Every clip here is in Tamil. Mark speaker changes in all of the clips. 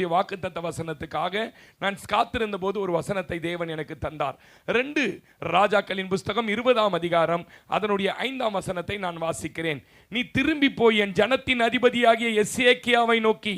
Speaker 1: வாக்குத்தத்த வசனத்துக்காக நான் காத்திருந்த போது ஒரு வசனத்தை தேவன் எனக்கு தந்தார். 2 ராஜாக்களின் புஸ்தகம் 20ஆம் அதிகாரம் அதனுடைய 5ஆம் வசனத்தை நான் வாசிக்கிறேன். நீ திரும்பி போய் என் ஜனத்தின் அதிபதியாகிய எசேக்கியாவை நோக்கி,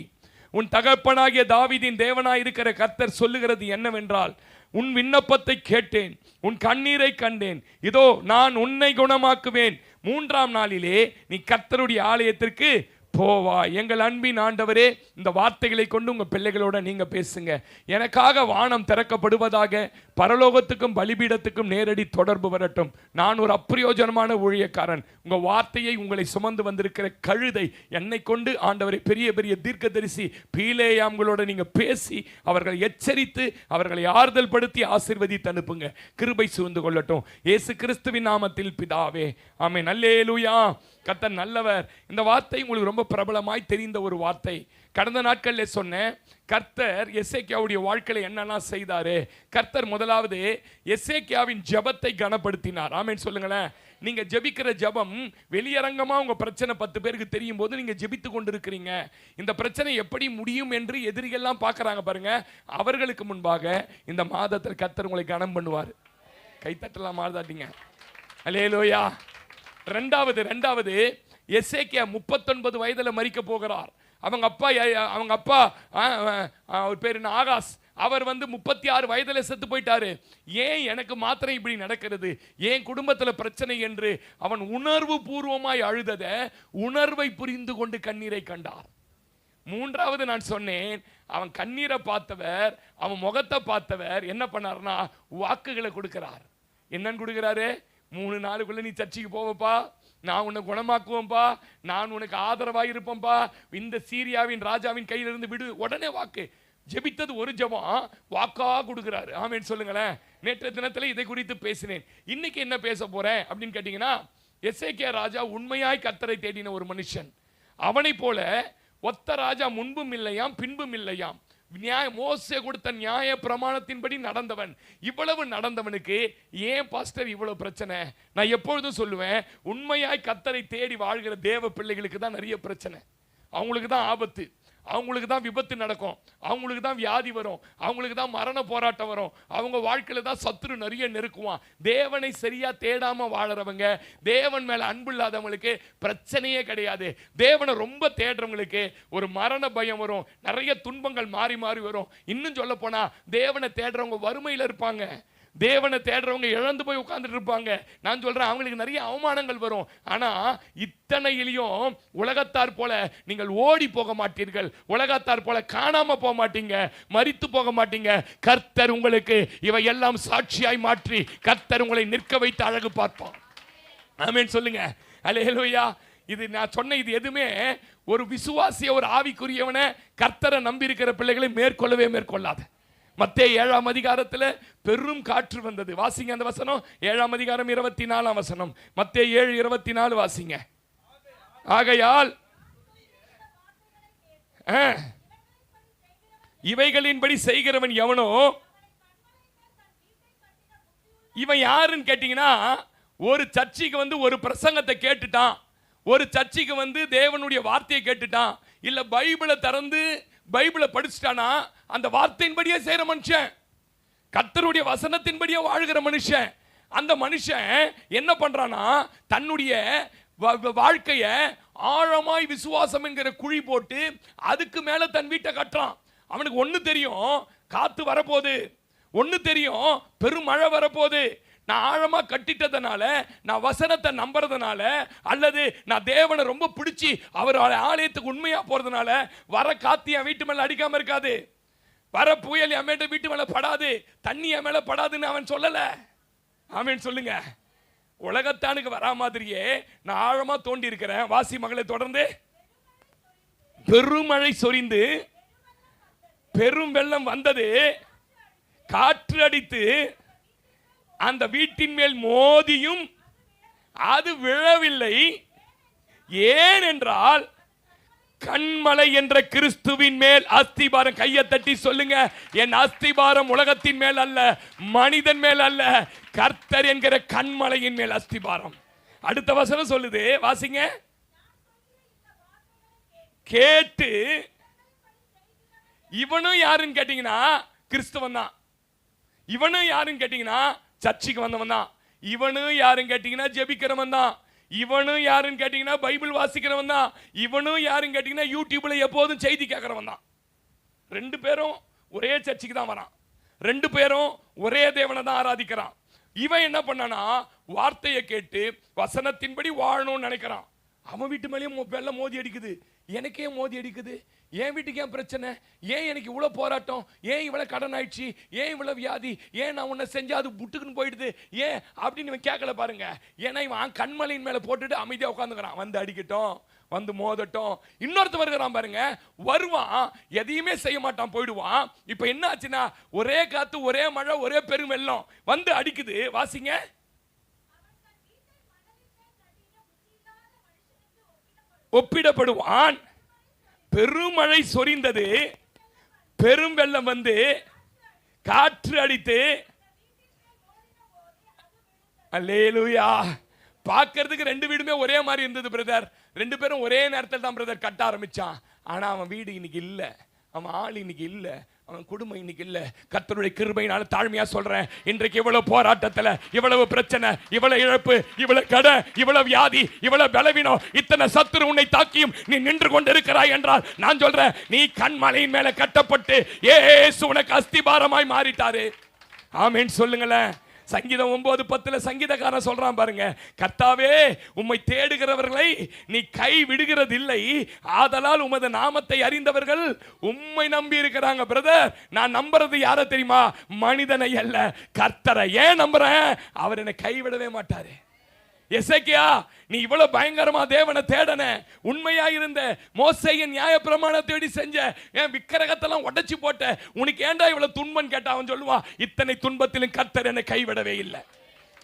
Speaker 1: உன் தகப்பனாகிய தாவீதின் தேவனாயிருக்கிற கர்த்தர் சொல்லுகிறது என்னவென்றால், உன் விண்ணப்பத்தை கேட்டேன், உன் கண்ணீரை கண்டேன், இதோ நான் உன்னை குணமாக்குவேன், 3ஆம் நாளிலே நீ கர்த்தருடைய ஆலயத்திற்கு போவா. எங்கள் அன்பின் ஆண்டவரே, இந்த வார்த்தைகளை கொண்டு உங்க பிள்ளைகளோட நீங்க பேசுங்க. எனக்காக வானம் திறக்கப்படுவதாக, பரலோகத்துக்கும் பலிபீடத்துக்கும் நேரடி தொடர்பு வரட்டும். நான் ஒரு அப்பிரயோஜனமான ஊழியக்காரன், உங்க வார்த்தையை உங்களை சுமந்து வந்திருக்கிற கழுதை, என்னை கொண்டு ஆண்டவரை பெரிய பெரிய தீர்க்கதரிசி பீலேயாம்களோட நீங்க பேசி அவர்களை எச்சரித்து அவர்களை ஆறுதல் படுத்தி ஆசீர்வதித்து அனுப்புங்க. கிருபை சூழ்ந்து கொள்ளட்டும் இயேசு கிறிஸ்துவின் நாமத்தில் பிதாவே, ஆமென். அல்லேலூயா. கர்த்தர் நல்லவர். இந்த வார்த்தை உங்களுக்கு ரொம்ப பிரபலமாய் தெரிந்த ஒரு வார்த்தை. கடந்த நாட்களில் சொன்னேன், கர்த்தர் எசேக்கியாவுடைய வாழ்க்கையில் என்னெல்லாம் செய்தாரு. கர்த்தர் முதலாவது எசேக்கியாவின் ஜெபத்தை கனப்படுத்தினார். ஆமென் சொல்லுங்களேன். நீங்க ஜெபிக்கிற ஜெபம் வெளியரங்கமா உங்க பிரச்சனை 10 பேருக்கு தெரியும் போது நீங்க ஜெபித்து கொண்டிருக்கிறீங்க. இந்த பிரச்சனை எப்படி முடியும் என்று எதிரிகள்லாம் பார்க்கறாங்க பாருங்க. அவர்களுக்கு முன்பாக இந்த மாதத்தில் கர்த்தர் உங்களை கனம் பண்ணுவார். கைத்தட்டலாம் மாறுதாட்டிங்க. அல்லேலூயா. ரெண்டாவது எசேக்கியா 39 வயதில் மரிக்க போகிறார். அவங்க அப்பா அவர் பேர் என்ன, ஆகாஸ். அவர் 36 வயதில் செத்து போயிட்டாரு. ஏன் எனக்கு மாத்திரம் இப்படி நடக்கிறது, ஏன் குடும்பத்தில் பிரச்சனை என்று அவன் உணர்வு பூர்வமாய் அழுதத உணர்வை புரிந்து கொண்டு கண்ணீரை கண்டார். 3வது நான் சொன்னேன், அவன் கண்ணீரை பார்த்தவர், அவன் முகத்தை பார்த்தவர் என்ன பண்ணார்னா வாக்குகளை கொடுக்கிறார். என்னன்னு கொடுக்கிறாரு? 3 நாளுக்குள்ள நீ சர்ச்சைக்கு போவப்பா, நான் உன்னை குணமாக்குவேன்பா, நான் உனக்கு ஆதரவாக இருப்பேன்பா, இந்த சீரியாவின் ராஜாவின் கையிலிருந்து விடு. உடனே வாக்கு. ஜெபித்தது ஒரு ஜெபம், வாக்கா கொடுக்கிறாரு. ஆமென் சொல்லுங்களேன். நேற்று தினத்தில் இதை குறித்து பேசினேன். இன்னைக்கு என்ன பேச போறேன் அப்படின்னு கேட்டீங்கன்னா, எசேக்கியா ராஜா உண்மையாய் கர்த்தரை தேடின ஒரு மனுஷன். அவனை போல ஒத்த ராஜா முன்பும் இல்லையாம் பின்பும் இல்லையாம். மோசே கொடுத்த நியாய பிரமாணத்தின்படி நடந்தவன். இவ்வளவு நடந்தவனுக்கு ஏன் பாஸ்டர் இவ்வளவு பிரச்சனை? நான் எப்பொழுதும் சொல்லுவேன், உண்மையாய் கர்த்தரை தேடி வாழ்கிற தேவ பிள்ளைகளுக்கு தான் நிறைய பிரச்சனை. அவங்களுக்கு தான் ஆபத்து, அவங்களுக்கு தான் விபத்து நடக்கும், அவங்களுக்கு தான் வியாதி வரும், அவங்களுக்கு தான் மரண போராட்டம் வரும், அவங்க வாழ்க்கையில தான் சத்துரு நிறைய நெருக்குவான். தேவனை சரியா தேடாம வாழறவங்க, தேவன் மேல அன்பு இல்லாதவங்களுக்கு பிரச்சனையே கிடையாது. தேவனை ரொம்ப தேடுறவங்களுக்கு ஒரு மரண பயம் வரும், நிறைய துன்பங்கள் மாறி மாறி வரும். இன்னும் சொல்ல போனா தேவனை தேடுறவங்க வறுமையில் இருப்பாங்க, தேவனை தேடுறவங்க இழந்து போய் உட்கார்ந்துட்டு இருப்பாங்க. நான் சொல்றேன், அவங்களுக்கு நிறைய அவமானங்கள் வரும். ஆனா இத்தனையிலையும் உலகத்தார் போல நீங்கள் ஓடி போக மாட்டீர்கள், உலகத்தார் போல காணாம போக மாட்டீங்க, மரித்து போக மாட்டீங்க. கர்த்தர் உங்களுக்கு இவை எல்லாம் சாட்சியாய் மாற்றி கர்த்தர் உங்களை நிற்க வைத்து அழகு பார்ப்பான். ஆமென் சொல்லுங்க. அல்லேலூயா. இது நான் சொன்ன இது எதுவுமே ஒரு விசுவாசிய, ஒரு ஆவிக்குரியவனை, கர்த்தரை நம்பி இருக்கிற பிள்ளைகளை மேற்கொள்ளாது. மத்தேயு 7ஆம் அதிகாரத்தில் பெரும் காற்று வந்தது. வாசிங்க அந்த வசனம், 7ஆம் அதிகாரம் 24ஆம் வசனம். மத்தேயு 7:24 வாசிங்க. ஆகையால் இவைகளின்படி செய்கிறவன் எவனோ, இவன் யாருன்னு கேட்டீங்கன்னா, ஒரு சர்ச்சைக்கு ஒரு பிரசங்கத்தை கேட்டுட்டான், ஒரு சர்ச்சைக்கு தேவனுடைய வார்த்தையை கேட்டுட்டான், இல்ல பைபிளை திறந்து பைபிளை படிச்சுட்டானா அந்த வார்த்தையின்படியே செய்யற மனுஷன், கர்த்தருடைய வசனத்தின்படியே வாழ்கிற மனுஷன். அந்த மனுஷன் என்ன பண்றானா, தன்னுடைய வாழ்க்கைய ஆழமாய் விசுவாசம் என்கிற குழி போட்டு அதுக்கு மேல தன் வீட்டை கட்டுறான். அவனுக்கு ஒண்ணு தெரியும், காத்து வரப்போகுது, ஒண்ணு தெரியும், பெரும் மழை வரப்போகுது. நான் ஆழமா கட்டிட்டதுனால, நான் வசனத்தை நம்புறதுனால, அல்லது நான் தேவனை ரொம்ப பிடிச்சி அவர் ஆலயத்துக்கு உண்மையா போறதுனால வர காத்து என் வீட்டு மேல அடிக்காம இருக்காது, வர புயல் என் மேல வீட்டு மேல படாது, தண்ணி என் மேல படாதுன்னு அவன் சொல்லல. ஆமென் சொல்லுங்க. உலகத்தானுக்கு வரா மாதிரியே நான் ஆழமா தோண்டி இருக்கிறேன். வாசி மகளை தொடர்ந்து. பெருமழை சொரிந்து பெரும் வெள்ளம் வந்தது, காற்று அடித்து அந்த வீட்டின் மேல் மோதியும் அது விழவில்லை. ஏனென்றால் கண்மலை என்ற கிறிஸ்துவின் மேல் அஸ்திபாரம். கையை தட்டி சொல்லுங்க, என் அஸ்திபாரம் உலகத்தின் மேல் அல்ல, மனிதன் மேல் அல்ல, கர்த்தர் என்கிற கண்மலையின் மேல் அஸ்திபாரம். அடுத்த வசனம் சொல்லுது, வாசிங்க. கேட்டு இவனும் யாருன்னு கேட்டீங்கன்னா கிறிஸ்தவன் தான். இவனும் யாருன்னு கேட்டீங்கன்னா சர்ச்சுக்கு வந்தவன் தான். இவனும் யாருன்னு கேட்டீங்கன்னா ஜெபிக்கிறவன் தான். இவனும் யாருன்னு கேட்டீங்கன்னா பைபிள் வாசிக்கிறவன் தான். இவனும் யாருன்னு கேட்டீங்கன்னா யூடியூப்ல எப்போதும் செய்தி கேட்கிறவன் தான். ரெண்டு பேரும் ஒரே சர்ச்சுக்கு தான் வரான். ரெண்டு பேரும் ஒரே தேவனை தான் ஆராதிக்கிறான். இவன் என்ன பண்ணானா, வார்த்தையை கேட்டு வசனத்தின்படி வாழணும்னு நினைக்கிறான். அவன் வீட்டு மேலேயும் வெள்ளம் மோதி அடிக்குது, எனக்கே மோதி அடிக்குது. என் வீட்டுக்கு ஏன் பிரச்சனை, ஏன் எனக்கு இவ்வளோ போராட்டம், ஏன் இவ்வளோ கடன் ஆயிடுச்சு, ஏன் இவ்வளோ வியாதி, ஏன் நான் உன்னை செஞ்சா அது புட்டுக்குன்னு போயிடுது, ஏன் அப்படின்னு இவன் கேட்கல பாருங்க. ஏன்னா இவன் கண்மலையின் மேலே போட்டுட்டு அமைதியாக உட்காந்துக்கிறான். வந்து அடிக்கட்டும், வந்து மோதட்டும். இன்னொருத்த வருகிறான் பாருங்க, வருவான், எதையுமே செய்ய மாட்டான், போயிடுவான். இப்போ என்ன ஆச்சுன்னா, ஒரே காத்து, ஒரே மழை, ஒரே பெரும் வெள்ளம் வந்து அடிக்குது. வாசிங்க. ஒப்பிடப்படுவான். பெருமழை சொரிந்தது, பெரும் வெள்ளம் வந்து காற்று அடித்து, அல்லேலூயா. பார்க்கிறதுக்கு ரெண்டு வீடுமே ஒரே மாதிரி இருந்தது பிரதர். ரெண்டு பேரும் ஒரே நேரத்தில் தான் பிரதர் கட்ட ஆரம்பிச்சான். ஆனா அவன் வீடு இன்னைக்கு இல்ல, அவன் ஆள் இன்னைக்கு இல்ல, அவன் குடும்பம் இன்னைக்கு இல்ல. கர்த்தருடைய கிருபையினால தாழ்மையா சொல்றேன், இன்றைக்கு இவ்வளவு போராட்டத்துல, இவ்வளவு பிரச்சனை, இவ்வளவு இழப்பு, இவ்வளவு கடன், இவ்வளவு வியாதி, இவ்வளவு பலவீனம், இத்தனை சத்துரு உன்னை தாக்கியும் நீ நின்று கொண்டிருக்கிறாய் என்றால் நான் சொல்றேன், நீ கண்மலையின் மேல கட்டப்பட்டு இயேசு உனக்கு அஸ்திபாரமாய் மாறிட்டாரு. ஆமென் சொல்லுங்களேன். சங்கீதம் 9:10 சங்கீதக்காரன் சொல்றான் பாருங்க, கர்த்தாவே உம்மை தேடுகிறவர்களை நீ கை விடுகிறதில்லை, ஆதலால் உமது நாமத்தை அறிந்தவர்கள் உம்மை நம்பி இருக்கிறாங்க. பிரதர், நான் நம்புறது யாரை தெரியுமா? மனிதனை அல்ல, கர்த்தரை. ஏன் நம்புறேன்? அவர் என்னை கைவிடவே மாட்டாரு. எசேக்கியா, நீ இவ்வளவு பயங்கரமா தேவனை தேடன, உண்மையா இருந்த, மோசேயின் நியாயப்பிரமாணத்தை தேடி செஞ்ச, என் விக்கிரகத்தெல்லாம் உடைச்சு போட்ட, உனக்கு ஏண்டா இவ்வளவு துன்பம் கேட்டா? அவன் சொல்லுவான், இத்தனை துன்பத்திலும் கர்த்தர் என்னை கைவிடவே இல்லை.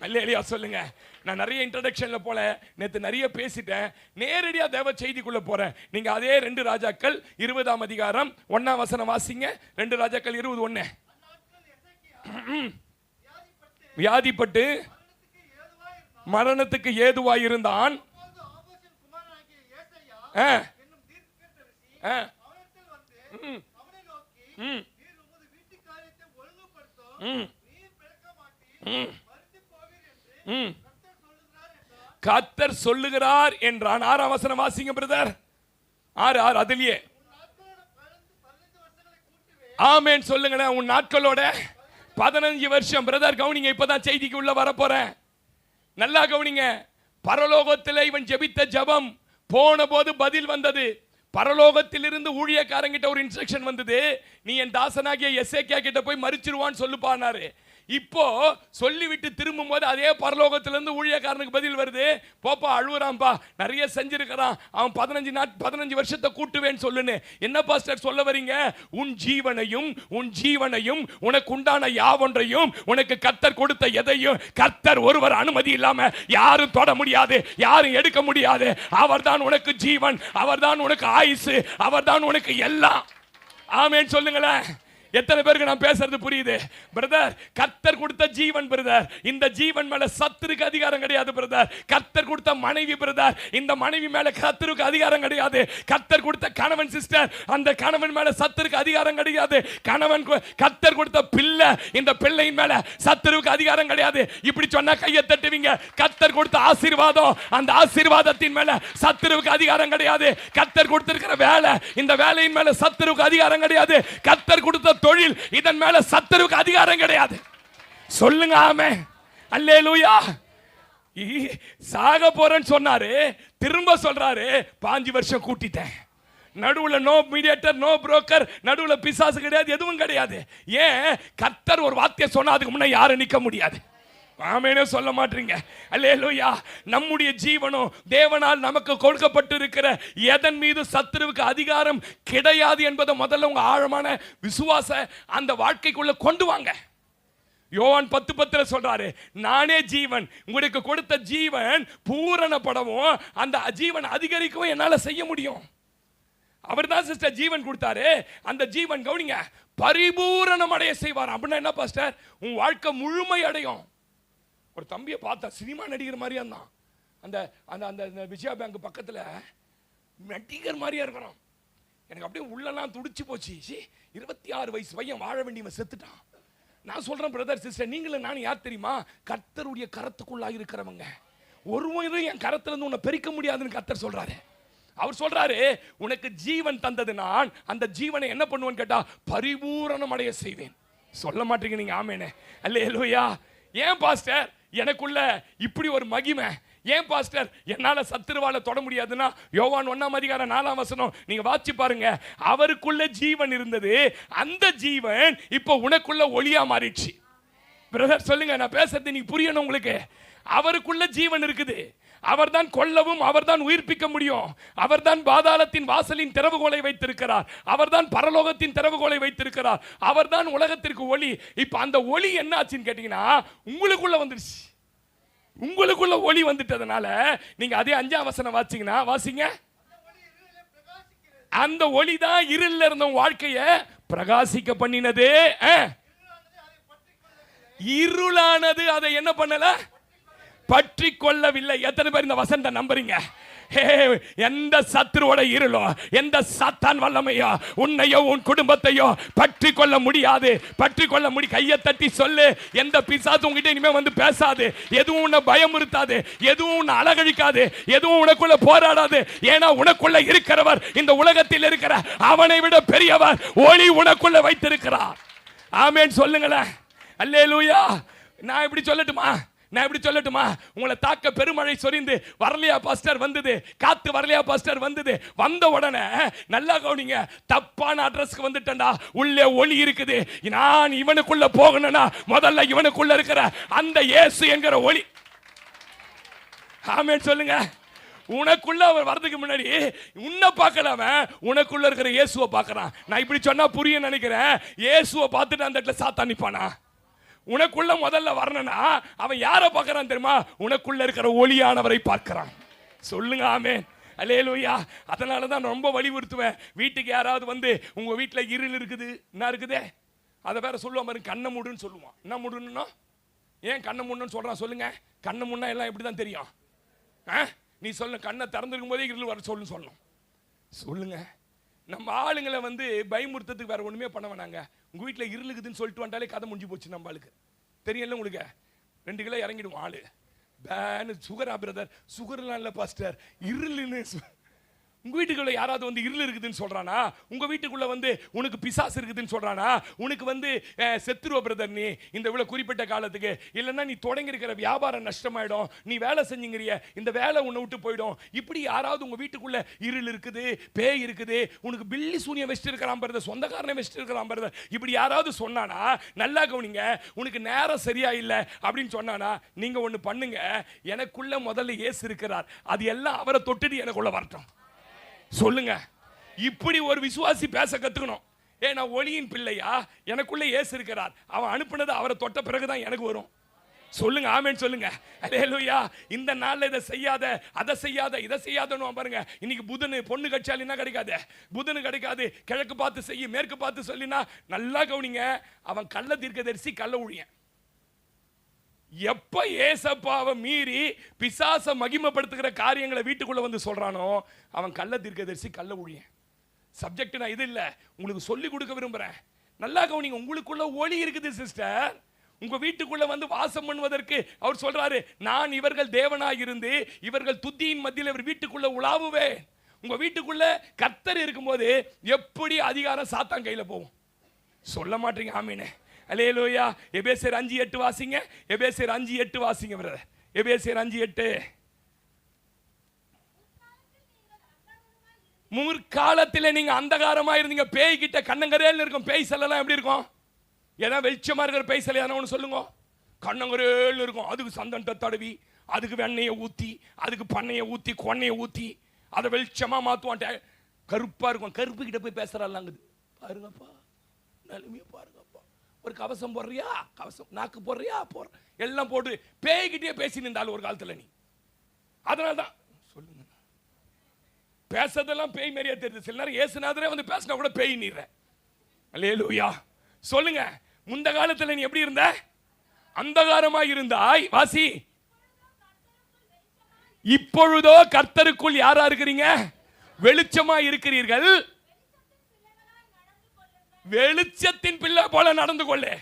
Speaker 1: அல்லேலூயா சொல்லுங்க. நான் நிறைய இன்ட்ரோடக்ஷன்ல போல நேத்து நிறைய பேசிட்டேன். நேரடியா தேவ செய்திக்குள்ள போறேன். நீங்க அதே 2 ராஜாக்கள் 20ஆம் அதிகாரம் 1ஆம் வசனம் வாசிங்க. 2 ராஜாக்கள் 20:1. வியாதிப்பட்டு மரணத்துக்கு ஏதுவாய் இருந்தான். கர்த்தர் சொல்லுகிறார் என்றான். 6ஆம் வசனம் வாசிங்க பிரதர். 6 அதிலேயே ஆமென் சொல்லுங்களேன். உன் நாட்களோட 15 வருஷம். பிரதர் கவுனிங்க, இப்பதான் செய்திக்கு உள்ள வர போறேன். நல்லா கவனிங்க. பரலோகத்தில் இவன் ஜெபித்த ஜெபம் போன போது பதில் வந்தது. பரலோகத்திலிருந்து ஊழியக்காரங்கிட்ட ஒரு இன்ஸ்ட்ரக்ஷன் வந்தது, நீ என் தாசனாகிய எசேக்கியா கிட்ட போய் மரிச்சிருவான்னு சொல்லுப்பானாரு. இப்போ சொல்லிவிட்டு திரும்பும் போது அதே பரலோகத்திலிருந்து ஊழியக்காரனுக்கு பதில் வருது, போப்பா அழுவுறான்பா, நிறைய செஞ்சிருக்கிறான், அவன் 15 வருஷத்தை கூட்டுவேன்னு சொல்லுன்னு. என்ன பாஸ்டர் சொல்ல வரீங்க? உன் ஜீவனையும் உனக்கு உண்டான யாவொன்றையும் உனக்கு கர்த்தர் கொடுத்த எதையும் கர்த்தர் ஒருவர் அனுமதி இல்லாம யாரும் தொட முடியாது, யாரும் எடுக்க முடியாது. அவர்தான் உனக்கு ஜீவன், அவர்தான் உனக்கு ஆயுசு, அவர்தான் உனக்கு எல்லாம். ஆமென் சொல்லுங்களேன். எத்தனை பேருக்கு நான் பேசுறது புரியுது? பிரதர், கர்த்தர் கொடுத்த ஜீவன் பிரதர், இந்த ஜீவன் மேல சத்துருக்கு அதிகாரம் கிடையாது பிரதர். கர்த்தர் கொடுத்த மனைவி பிரதர், இந்த மனைவி மேல சத்துருக்கு அதிகாரம் கிடையாது. கர்த்தர் கொடுத்த கணவன் சிஸ்டர், அந்த கணவன் மேல சத்துருக்கு அதிகாரம் கிடையாது. கர்த்தர் கொடுத்த பிள்ளை, இந்த பிள்ளையின் மேல சத்துருக்கு அதிகாரம் கிடையாது. இப்படி சொன்னா கையை தட்டுவீங்க. கர்த்தர் கொடுத்த ஆசீர்வாதம், அந்த ஆசீர்வாதத்தின் மேல சத்துருக்கு அதிகாரம் கிடையாது. கர்த்தர் கொடுத்திருக்கிற வேலை, இந்த வேலையின் மேல சத்துருக்கு அதிகாரம் கிடையாது. கர்த்தர் கொடுத்த தொழில், இதன் மேல சத்துருக்கு அதிகாரம் கிடையாது. சொல்லுங்க ஆமென். அல்லேலூயா. சாக போறேன்னு சொன்னாரு, திரும்ப சொல்றாரு 5 வருஷம் கூட்டிட்டேன். நடுவுல நோ மீடியேட்டர், நோ புரோக்கர், நடுவுல பிசாசு கிடையாது, எதுவும் கிடையாது. ஏன்? கர்த்தர் ஒரு வார்த்தை சொன்னா அதுக்கு முன்ன யாரும் நிக்க முடியாது. ஆமெனே சொல்ல மாட்டீங்க. அல்லேலூயா. நம்முடைய ஜீவனும் தேவனால் நமக்கு கொடுக்கப்பட்டு இருக்கிற எதன் மீது சத்துருவுக்கு அதிகாரம் கிடையாது என்பதை முதல்ல உங்க ஆழமான விசுவாச அந்த வாழ்க்கைக்குள்ள கொண்டு வாங்க. யோவான் 10:10 சொல்றாரு, நானே ஜீவன், உங்களுக்கு கொடுத்த ஜீவன் பூரணப்படவும் அந்த ஜீவன் அதிகரிக்கவும் என்னால செய்ய முடியும். அவர் தான் சிஸ்டர் ஜீவன் கொடுத்தாரு. அந்த ஜீவன் கவனிங்க, பரிபூரணம் அடைய செய்வார். அப்படின்னா என்ன பாஸ்டர்? உன் வாழ்க்கை முழுமை அடையும். ஒரு தம்பியை பார்த்தா சினிமா நடிகர் மாதிரியா இருந்தான். அந்த அந்த அந்த விஜயா பேங்க் பக்கத்தில் நடிகர் மாதிரியா இருக்கிறான். எனக்கு அப்படியே உள்ளெல்லாம் துடிச்சு போச்சு. 26 வயசு பையன் வாழ வேண்டியவன் செத்துட்டான். நான் சொல்றேன் பிரதர் சிஸ்டர், நீங்களும் நான் யார் தெரியுமா? கர்த்தருடைய கரத்துக்குள்ளாக இருக்கிறவங்க. ஒருவரும் என் கரத்துல இருந்து உன்னை பெருக்க முடியாதுன்னு கர்த்தர் சொல்றாரு. அவர் சொல்றாரு, உனக்கு ஜீவன் தந்தது நான், அந்த ஜீவனை என்ன பண்ணுவேன்னு கேட்டா பரிபூரணம் அடைய செய்வேன். சொல்ல மாட்டீங்க நீங்க ஆமேனே. அல்லேலூயா. ஏன் பாஸ்டர் எனக்குள்ள இப்படி ஒரு மகிமை? ஏன் பாஸ்டர் என்னால சத்துருவால தொட முடியாதுன்னா, யோவான் 1:4 நீங்க வாசி பாருங்க. அவருக்குள்ள ஜீவன் இருந்தது, அந்த ஜீவன் இப்போ உனக்குள்ள ஒளியா மாறிடுச்சு. பிரதர் சொல்லுங்க, நான் பேசுறது நீங்க புரியணும் உங்களுக்கு. அவருக்குள்ள ஜீவன் இருக்குது. அவர்தான் கொல்லவும், அவர்தான் உயிர்ப்பிக்க முடியும். அவர்தான் பாதாளத்தின் வாசலின் திறவுகோலை வைத்திருக்கிறார். அவர்தான் பரலோகத்தின் திறவுகோலை வைத்திருக்கிறார். அவர்தான் உலகத்திற்கு ஒளி. இப்ப அந்த ஒளி என்ன ஆச்சுன்னு கேட்டீங்கன்னா, உங்களுக்குள்ள வந்துருச்சு. உங்களுக்குள்ள ஒளி வந்துட்டதுனால நீங்க அதே 5ஆம் வசனம் வாசிங்கன்னா, வாசிங்க. அந்த ஒளி தான் இருள்ல இருந்த வாழ்க்கையை பிரகாசிக்க பண்ணினது. இருளானது அதை என்ன பண்ணல? பற்றி கொள்ளவில்லை. எத்தனை பேர் இந்த வசனத்தை நம்புறீங்க? எந்த சத்துருவோட இருளோ, எந்த சாத்தான் வல்லமையோ உன்னையோ உன் குடும்பத்தையோ பற்றி கொள்ள முடியாது. பற்றி கொள்ள முடியும். கையை தட்டி சொல்லு, எந்த பிசாசும் உங்ககிட்ட இனிமே வந்து பேசாது. எதுவும் உன்னை பயமுறுத்தாது, எதுவும் உன்னை அலகழிக்காது, எதுவும் உனக்குள்ள போராடாது. ஏன்னா உனக்குள்ள இருக்கிறவர் இந்த உலகத்தில் இருக்கிற அவனை விட பெரியவர். ஒளி உனக்குள்ள வைத்திருக்கிறார். ஆமென் சொல்லுங்களேன். அல்லேலூயா. நான் இப்படி சொல்லட்டுமா? உங்களை தாக்க பெருமழை சொரிந்து வரலையா பாஸ்டர் வந்தது, காத்து வரலையா பாஸ்டர் வந்தது. வந்த உடனே நல்லா கவனிங்க, தப்பான அட்ரஸ்க்கு வந்துட்டேன்டா. உள்ளே ஒளி இருக்குது. நான் இவனுக்குள்ள போகணும்னா முதல்ல இவனுக்குள்ள இருக்கிற அந்த இயேசு என்கிற ஒளி. ஆமென் சொல்லுங்க. உனக்குள்ள அவர் வரதுக்கு முன்னாடி உன்னை பார்க்கலாம, உனக்குள்ள இருக்கிற இயேசுவை பார்க்கறான். நான் இப்படி சொன்னா புரியும் நினைக்கிறேன். இயேசுவை பார்த்துட்டு அந்த இடத்துல சாத்தான் நிப்பானா? உனக்குள்ள முதல்ல வரணும்னா அவன் யாரை பார்க்கறான் தெரியுமா? உனக்குள்ள இருக்கிற ஒளியானவரை பார்க்கறான். சொல்லுங்க ஆமென். அல்லேலூயா. அதனால தான் ரொம்ப வலியுறுத்துவேன். வீட்டுக்கு யாராவது வந்து உங்க வீட்டுல இருள் இருக்குது, என்ன இருக்குது, அதை வேற சொல்லுவான் பாருங்க, கண்ணை மூடுன்னு சொல்லுவான். என்ன மூடணும்னா? ஏன் கண்ணை மூடணும்னு சொல்றான் சொல்லுங்க. கண்ணை மூடனா எல்லாம் எப்படிதான் தெரியும்? நீ சொல்லு, கண்ணை திறந்துருக்கும் போதே இருள் வர சொல்லணும். சொல்லுங்க. நம்ம ஆளுங்களை வந்து பயமுறுத்ததுக்கு வேற ஒண்ணுமே பண்ண வேணாங்க. உங்க வீட்டில் இருளுக்குதுன்னு சொல்லிட்டு வந்தாலே கதை முடிஞ்சு போச்சு. நம்ம ஆளுக்கு தெரியல. உங்களுக்கு 2 கிலோ இறங்கிடும் ஆளு. Fan சுகரா brother? சுகர்லாம் இல்லை பாஸ்டர், இருளுன்னு. உங்க வீட்டுக்குள்ள யாராவது வந்து இருள் இருக்குதுன்னு சொல்றானா? உங்க வீட்டுக்குள்ள வந்து உனக்கு பிசாசு இருக்குதுன்னு சொல்றானா? உனக்கு வந்து செத்துருவ பிரதர் நீ இந்த இவ்வளவு குறிப்பிட்ட காலத்துக்கு, இல்லைன்னா நீ தொடங்கி இருக்கிற வியாபாரம் நஷ்டமாயிடும், நீ வேலை செஞ்சுங்கிறிய இந்த வேலை உன்னை விட்டு போயிடும். இப்படி யாராவது உங்க வீட்டுக்குள்ள இருள் இருக்குது, பேய் இருக்குது, உனக்கு பில்லி சூனியம் வச்சுட்டு இருக்கிறான் பிரதர், சொந்தக்காரனை வச்சுட்டு இருக்கிறான் பிரதர், இப்படி யாராவது சொன்னானா நல்லா கவனிங்க. உனக்கு நேரம் சரியா இல்லை அப்படின்னு சொன்னானா, நீங்க ஒண்ணு பண்ணுங்க. எனக்குள்ள முதல்ல இயேசு இருக்கிறார், அது எல்லாம் அவரை தொட்டுட்டு எனக்குள்ள வரட்டும். சொல்லுங்க. இப்படி ஒரு விசுவாசி பேச கத்துக்கணும். நான் ஒளியின் பிள்ளையா, எனக்குள்ள இயேசு இருக்கிறார், அவன் அனுப்புனது அவரை தொட்ட பிறகுதான் எனக்கு வரும். சொல்லுங்க ஆமென் சொல்லுங்க. அல்லேலூயா. இந்த நாள்ல இதை செய்யாத, அதை செய்யாத, இதை செய்யாதன்னு பாருங்க. இன்னைக்கு புதன் பொண்ணு கட்சாலினா கிடைக்காது, புதன் கிடைக்காது. கிழக்கு பார்த்து செய்ய, மேற்கு பார்த்து சொல்லினா நல்லா கவனிங்க. அவன் கள்ள தீர்க்கதரிசி, கள்ள ஊழியன். எப்ப ஏசப்பாவை மீறி பிசாச மகிமைப்படுத்துகிற காரியங்களை வீட்டுக்குள்ள வந்து சொல்றானோ அவன் கள்ள தீர்க்கதரிசி, கள்ள ஊழியன். சப்ஜெக்ட் நான் இது இல்ல, உங்களுக்கு சொல்லி கொடுக்க விரும்புறேன். நல்லா கவனிங்க. உங்களுக்குள்ள ஒளி இருக்குது சிஸ்டர். உங்க வீட்டுக்குள்ள வந்து வாசம் பண்ணுவதற்கு அவர் சொல்றாரு, நான் இவர்கள் தேவனாய் இருந்து இவர்கள் துதியின் மத்தியில் இவர் வீட்டுக்குள்ள உலாவுவேன். உங்க வீட்டுக்குள்ள கர்த்தர் இருக்கும்போது எப்படி அதிகாரம் சாத்தான் கையில போகும்? சொல்ல மாட்டீங்க ஆமீனே. அல்லேலூயா. எபேசியர் 5:8 வாசிங்க. எபேசியர் 5:8 வாசிங்க பிரதர். எபேசியர் 5:8. முற்காலத்தில் நீங்க அந்தகாரமா இருந்தீங்க. பேய் கிட்ட கண்ணங்கரேல் இருக்கும். பேய் செல்லாம் எப்படி இருக்கும்? ஏன்னா வெளிச்சமா இருக்கிற பேய் சிலை ஒன்று சொல்லுங்க. கண்ணங்கரேல் இருக்கும். அதுக்கு சந்தனத்தை தடவி, அதுக்கு வெண்ணையை ஊத்தி, அதுக்கு பண்ணையை ஊத்தி, கொன்னையை ஊத்தி அதை வெளிச்சமா மாத்துவான். கருப்பா இருக்கும். கருப்பு கிட்ட போய் பேசுறாங்க. பாருங்கப்பா, நிலைமையை பாருங்கப்பா. ஒரு கவசம் போடுறியா, கவசம் நாக்கு போடுறியா, போற எல்லாம் போட்டு பேய்கிட்டே பேசி நின்றாலும் ஒரு காலத்துல நீ. அதனால்தான் சொல்லுங்க, பேசுறதெல்லாம் பேய் மாதிரியா தெரியுது. சில நேரம் ஏசுநாதரே வந்து பேசினா கூட பேய் நீர. அல்லேலூயா. சொல்லுங்க. முந்த காலத்துல நீ எப்படி இருந்த? அந்தகாரமா இருந்தாய். வாசி. இப்பொழுதோ கர்த்தருக்குள் யாரா இருக்கிறீங்க? வெளிச்சமா இருக்கிறீர்கள். வெளிச்சத்தின் பிள்ளை போல நடந்து கொள்ளு.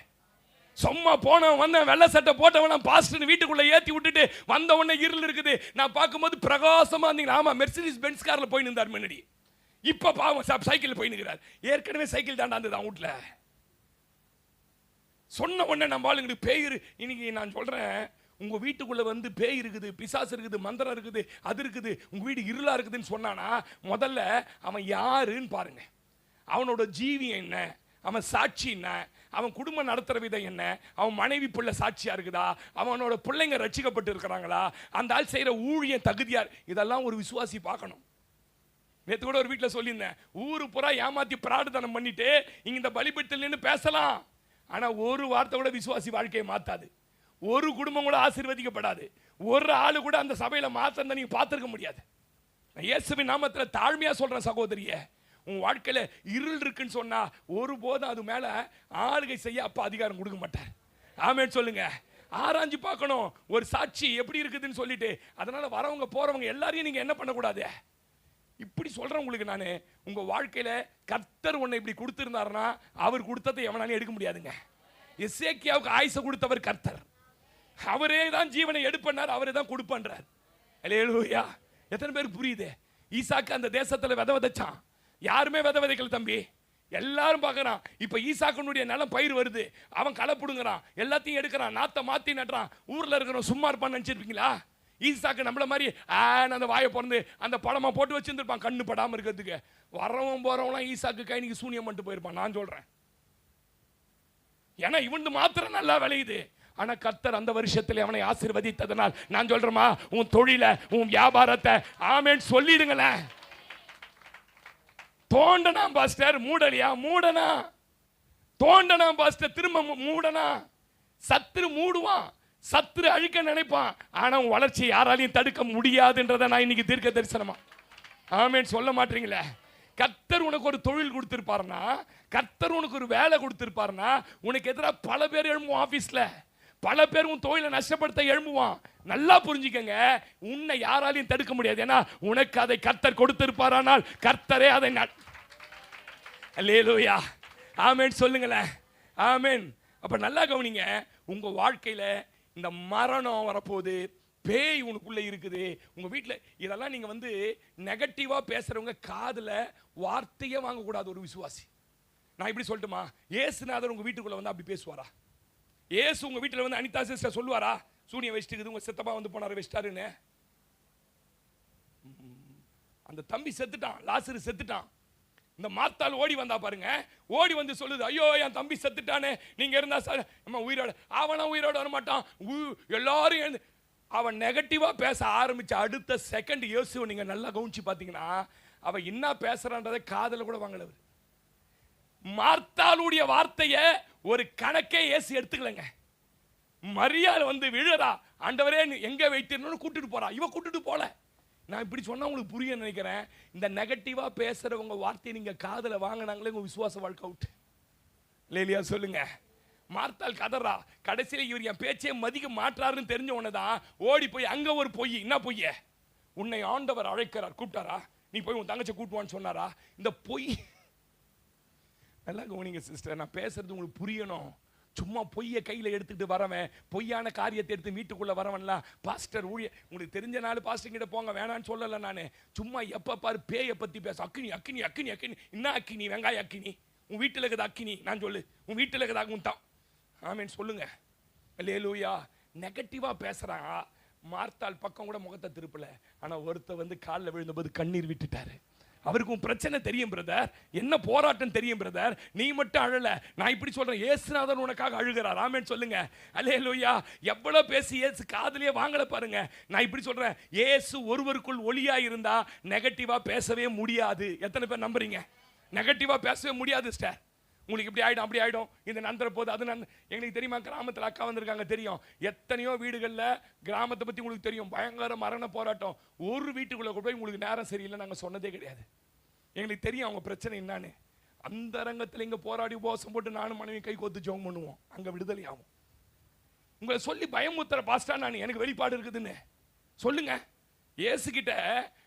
Speaker 1: சும்மா போனவன் வந்தேன் வெள்ளை சட்டை போட்டவன் பாஸ்டர் வீட்டுக்குள்ள ஏற்றி விட்டுட்டு வந்த உடனே இருள் இருக்குது. நான் பார்க்கும்போது பிரகாசமா இருந்தீங்க. ஆமா, மெர்சிடிஸ் பென்ஸ் கார்ல போய் நின்றார் முன்னாடி. இப்ப பாவம் சைக்கிள் போய் நிற்கிறார். ஏற்கனவே சைக்கிள் தாண்டாந்து தான் வீட்டுல. சொன்ன உடனே நம்ம ஆளுங்களுக்கு பேய். இன்னைக்கு நான் சொல்றேன், உங்க வீட்டுக்குள்ள வந்து பேய் இருக்குது, பிசாசு இருக்குது, மந்திரம் இருக்குது, அது இருக்குது, உங்க வீடு இருளா இருக்குதுன்னு சொன்னானா முதல்ல அவன் யாருன்னு பாருங்க. அவனோட ஜீவியம் என்ன, அவன் சாட்சி என்ன, அவன் குடும்பம் நடத்துற விதம் என்ன, அவன் மனைவி பிள்ளை சாட்சியா இருக்குதா, அவனோட பிள்ளைங்க ரட்சிக்கப்பட்டு இருக்கிறாங்களா, அந்த ஆள் செய்யற ஊழியம் தகுதியார், இதெல்லாம் ஒரு விசுவாசி பார்க்கணும். நேற்று கூட ஒரு வீட்டில் சொல்லியிருந்தேன், ஊரு புறா ஏமாத்தி பிரார்த்தனம் பண்ணிட்டு இங்க இந்த பலிபீடத்தில் நின்று பேசலாம், ஆனா ஒரு வார்த்தை கூட விசுவாசி வாழ்க்கையை மாத்தாது. ஒரு குடும்பம் கூட ஆசீர்வதிக்கப்படாது. ஒரு ஆளு கூட அந்த சபையில மாத்தம் நீங்க பார்த்திருக்க முடியாது. இயேசுவின் நாமத்துல தாழ்மையா சொல்றேன் சகோதரியே, உன் வாழ்க்கையில இருள் இருக்குன்னு சொன்னா ஒருபோதும் அது மேல ஆளுகை செய்ய அப்பா அதிகாரம் கொடுக்க மாட்டார். ஆமென் சொல்லுங்க. ஆராய்ஞ்சு பார்க்கணும் ஒரு சாட்சி எப்படி இருக்குதுன்னு சொல்லிட்டு. அதனால வரவங்க போறவங்க எல்லாரையும் நீங்க என்ன பண்ணக்கூடாது. இப்படி சொல்றேன் உங்களுக்கு நானு, உங்க வாழ்க்கையில கர்த்தர் உன்னை இப்படி கொடுத்திருந்தாருன்னா அவர் கொடுத்ததை எவனாலும் எடுக்க முடியாதுங்க. எசேக்கியாவுக்கு ஆயுசை கொடுத்தவர் கர்த்தர். அவரே தான் ஜீவனை எடுப்பண்ணார், அவரே தான் கொடுப்பன்றார். அல்லேலூயா. எத்தனை பேருக்கு புரியுது? ஈசாக்கு அந்த தேசத்துல விதை விதைச்சான். யாருமே விதை விதைக்கல தம்பி, எல்லாரும் பார்க்கறான். இப்ப ஈசாக்குனுடைய நிலம் பயிர் வருது, அவன் களை புடுங்குறான், எல்லாத்தையும் எடுக்கிறான், நாத்தை மாத்தி நட்டுறான். ஊர்ல இருக்கிறவன் சும்மா இருப்பான்னு நினைச்சிருப்பீங்களா? ஈசாக்கு நம்மள மாதிரி அந்த வாயை பிறந்து அந்த பழமா போட்டு வச்சிருந்திருப்பான் கண்ணு படாம இருக்கிறதுக்கு. வரவன் போறவங்களாம் ஈசாக்கு கைனிக்கு சூனியம் பண்ணிட்டு போயிருப்பான். நான் சொல்றேன், ஏன்னா இவன் மாத்திரம் நல்லா விளையுது. ஆனா கர்த்தர் அந்த வருஷத்துல அவனை ஆசீர்வதித்ததனால் நான் சொல்றேமா, உன் தொழில உன் வியாபாரத்தை ஆமென் சொல்லிடுங்களேன். தோண்டனா பாஸ்டர் மூடலியா? மூடனா. தோண்டனா பாஸ்டர் திரும்ப மூடனா. சத்துரு மூடுவான், சத்துரு அழிக்க நினைப்பான், ஆனா உன் வளர்ச்சி யாராலையும் தடுக்க முடியாதுன்றதை நான் இன்னைக்கு தீர்க்க தரிசனமா ஆமென் சொல்ல மாட்டீங்களே. கர்த்தர் உனக்கு ஒரு தொழில் கொடுத்திருப்பாருன்னா, கர்த்தர் உனக்கு ஒரு வேலை கொடுத்திருப்பாருன்னா, உனக்கு எதிராக பல பேர் எழும்புவான். ஆபீஸ்ல பல பேர் உன் தொழிலை நஷ்டப்படுத்த எழும்புவான். நல்லா புரிஞ்சுக்கங்க, உன்னை யாராலையும் தடுக்க முடியாது. ஏன்னா உனக்கு அதை கர்த்தர் கொடுத்திருப்பாரானால் கர்த்தரே அதை அல்லேலூயா ஆமென் சொல்லுங்களேன். ஆமென். அப்ப நல்லா கவனிங்க, உங்க வாழ்க்கையில இந்த மரணம் வரப்போகுது, பேய் உனக்குள்ள இருக்குது உங்க வீட்டில். இதெல்லாம் நீங்க வந்து நெகட்டிவா பேசுறவங்க காதுல வார்த்தையே வாங்கக்கூடாது. ஒரு விசுவாசி நான் இப்படி சொல்லட்டுமா, ஏசுநாதர் உங்க வீட்டுக்குள்ள வந்து அப்படி பேசுவாரா? ஏசு உங்க வீட்டில் வந்து அனிதா சிஸ்டர் சொல்லுவாரா சூனியம் வச்சுட்டு உங்க சித்தப்பா வந்து போனாரு வச்சிட்டாருன்னு? அந்த தம்பி செத்துட்டான், லாசரு செத்துட்டான். இந்த மார்த்தாள் ஓடி வந்தா பாருங்க, ஓடி வந்து சொல்லுது, ஐயோ என் தம்பி செத்துட்டானே, நீங்க இருந்தா சார் அம்மா உயிரோட. அவனா உயிரோட வரமாட்டான். எல்லாரும் அவன் நெகட்டிவா பேச ஆரம்பிச்ச அடுத்த செகண்ட் இயேசுவை நீங்க நல்லா கவனிச்சு பாத்தீங்கன்னா அவன் என்ன பேசுறான்றதை காதுல கூட வாங்கலவர். மார்த்தாளுடைய வார்த்தைய ஒரு கணக்கே இயேசு எடுத்துக்கலங்க. மரியாள் வந்து விழுறா, ஆண்டவரே எங்க வைத்திருந்தோன்னு கூட்டிட்டு போறா, இவ கூட்டிட்டு போல. நான் இப்படி சொன்னா உங்களுக்கு புரிய நினைக்கிறேன். இந்த நெகட்டிவா பேசுறவங்க வார்த்தையை நீங்க காதுல வாங்கினாங்களே உங்க விசுவாச வாழ்க்கை அவுட். இல்லையா சொல்லுங்க. மார்த்தாள் கதறா, கடைசியில் இவர் என் பேச்சே மதிக்க மாற்றாருன்னு தெரிஞ்ச உடனேதான் ஓடி போய் அங்க ஒரு பொய். என்ன பொய்ய? உன்னை ஆண்டவர் அழைக்கிறார், கூப்பிட்டாரா? நீ போய் உன் தங்கச்சி கூட்டுவான்னு சொன்னாரா? இந்த பொய் நல்லா கவனிங்க சிஸ்டர், நான் பேசுறது உங்களுக்கு புரியணும். சும்மா பொய்யை கையில் எடுத்துக்கிட்டு வரவன், பொய்யான காரியத்தை எடுத்து வீட்டுக்குள்ள வரவன்லாம் பாஸ்டர் ஊழிய உங்களுக்கு தெரிஞ்ச நாள் பாஸ்டர் கிட்ட போங்க வேணான்னு சொல்லலை நான். சும்மா எப்போ பாரு பேயை பற்றி பேச, அக்கினி அக்கினி அக்கினி அக்கினி. என்ன அக்கினி? வெங்காய அக்கினி. உன் வீட்டில் இருக்குது அக்கினி. நான் சொல்லு, உன் வீட்டில் இருக்குதா உன் தான் ஆமேன்னு சொல்லுங்க. அல்லேலூயா. நெகட்டிவாக பேசுகிறான். மார்த்தாள் பக்கம் கூட முகத்தை திருப்பல, ஆனால் ஒருத்தர் வந்து காலில் விழுந்தபோது கண்ணீர் விட்டுட்டாரு. அவருக்கு பிரச்சனை தெரியும் பிரதர், என்ன போராட்டம் தெரியும் பிரதர், நீ மட்டும் அழல. நான் இப்படி சொல்றேன், இயேசுநாதர் உனக்காக அழுகிறார். ஆமென் சொல்லுங்க. அல்லேலூயா. எவ்வளவு பேசி இயேசு காதுலயே வாங்கல பாருங்க. நான் இப்படி சொல்றேன், இயேசு ஒருவருக்குள் ஒளியா இருந்தா நெகட்டிவா பேசவே முடியாது. எத்தனை பேர் நம்புறீங்க? நெகட்டிவா பேசவே முடியாது சிஸ்டர். உங்களுக்கு இப்படி ஆயிடும் அப்படி ஆயிடும், இந்த நந்தர போது அது எங்களுக்கு தெரியுமா? கிராமத்தில் அக்கா வந்திருக்காங்க தெரியும். எத்தனையோ வீடுகளில் கிராமத்தை பற்றி உங்களுக்கு தெரியும், பயங்கர மரண போராட்டம். ஒரு வீட்டுக்குள்ளே போய் உங்களுக்கு நேரம் சரியில்லை நாங்கள் சொன்னதே கிடையாது. எங்களுக்கு தெரியும் அவங்க பிரச்சனை என்னான்னு. அந்த ரங்கத்தில் இங்கே போராடி உபவாசம் போட்டு நானும் மனைவி கை கோத்து ஜெபம் பண்ணுவோம், அங்கே விடுதலை ஆகும். உங்களை சொல்லி பயமுத்துற பாஸ்டா நான், எனக்கு வெளிப்பாடு இருக்குதுன்னு சொல்லுங்க. இயேசுகிட்ட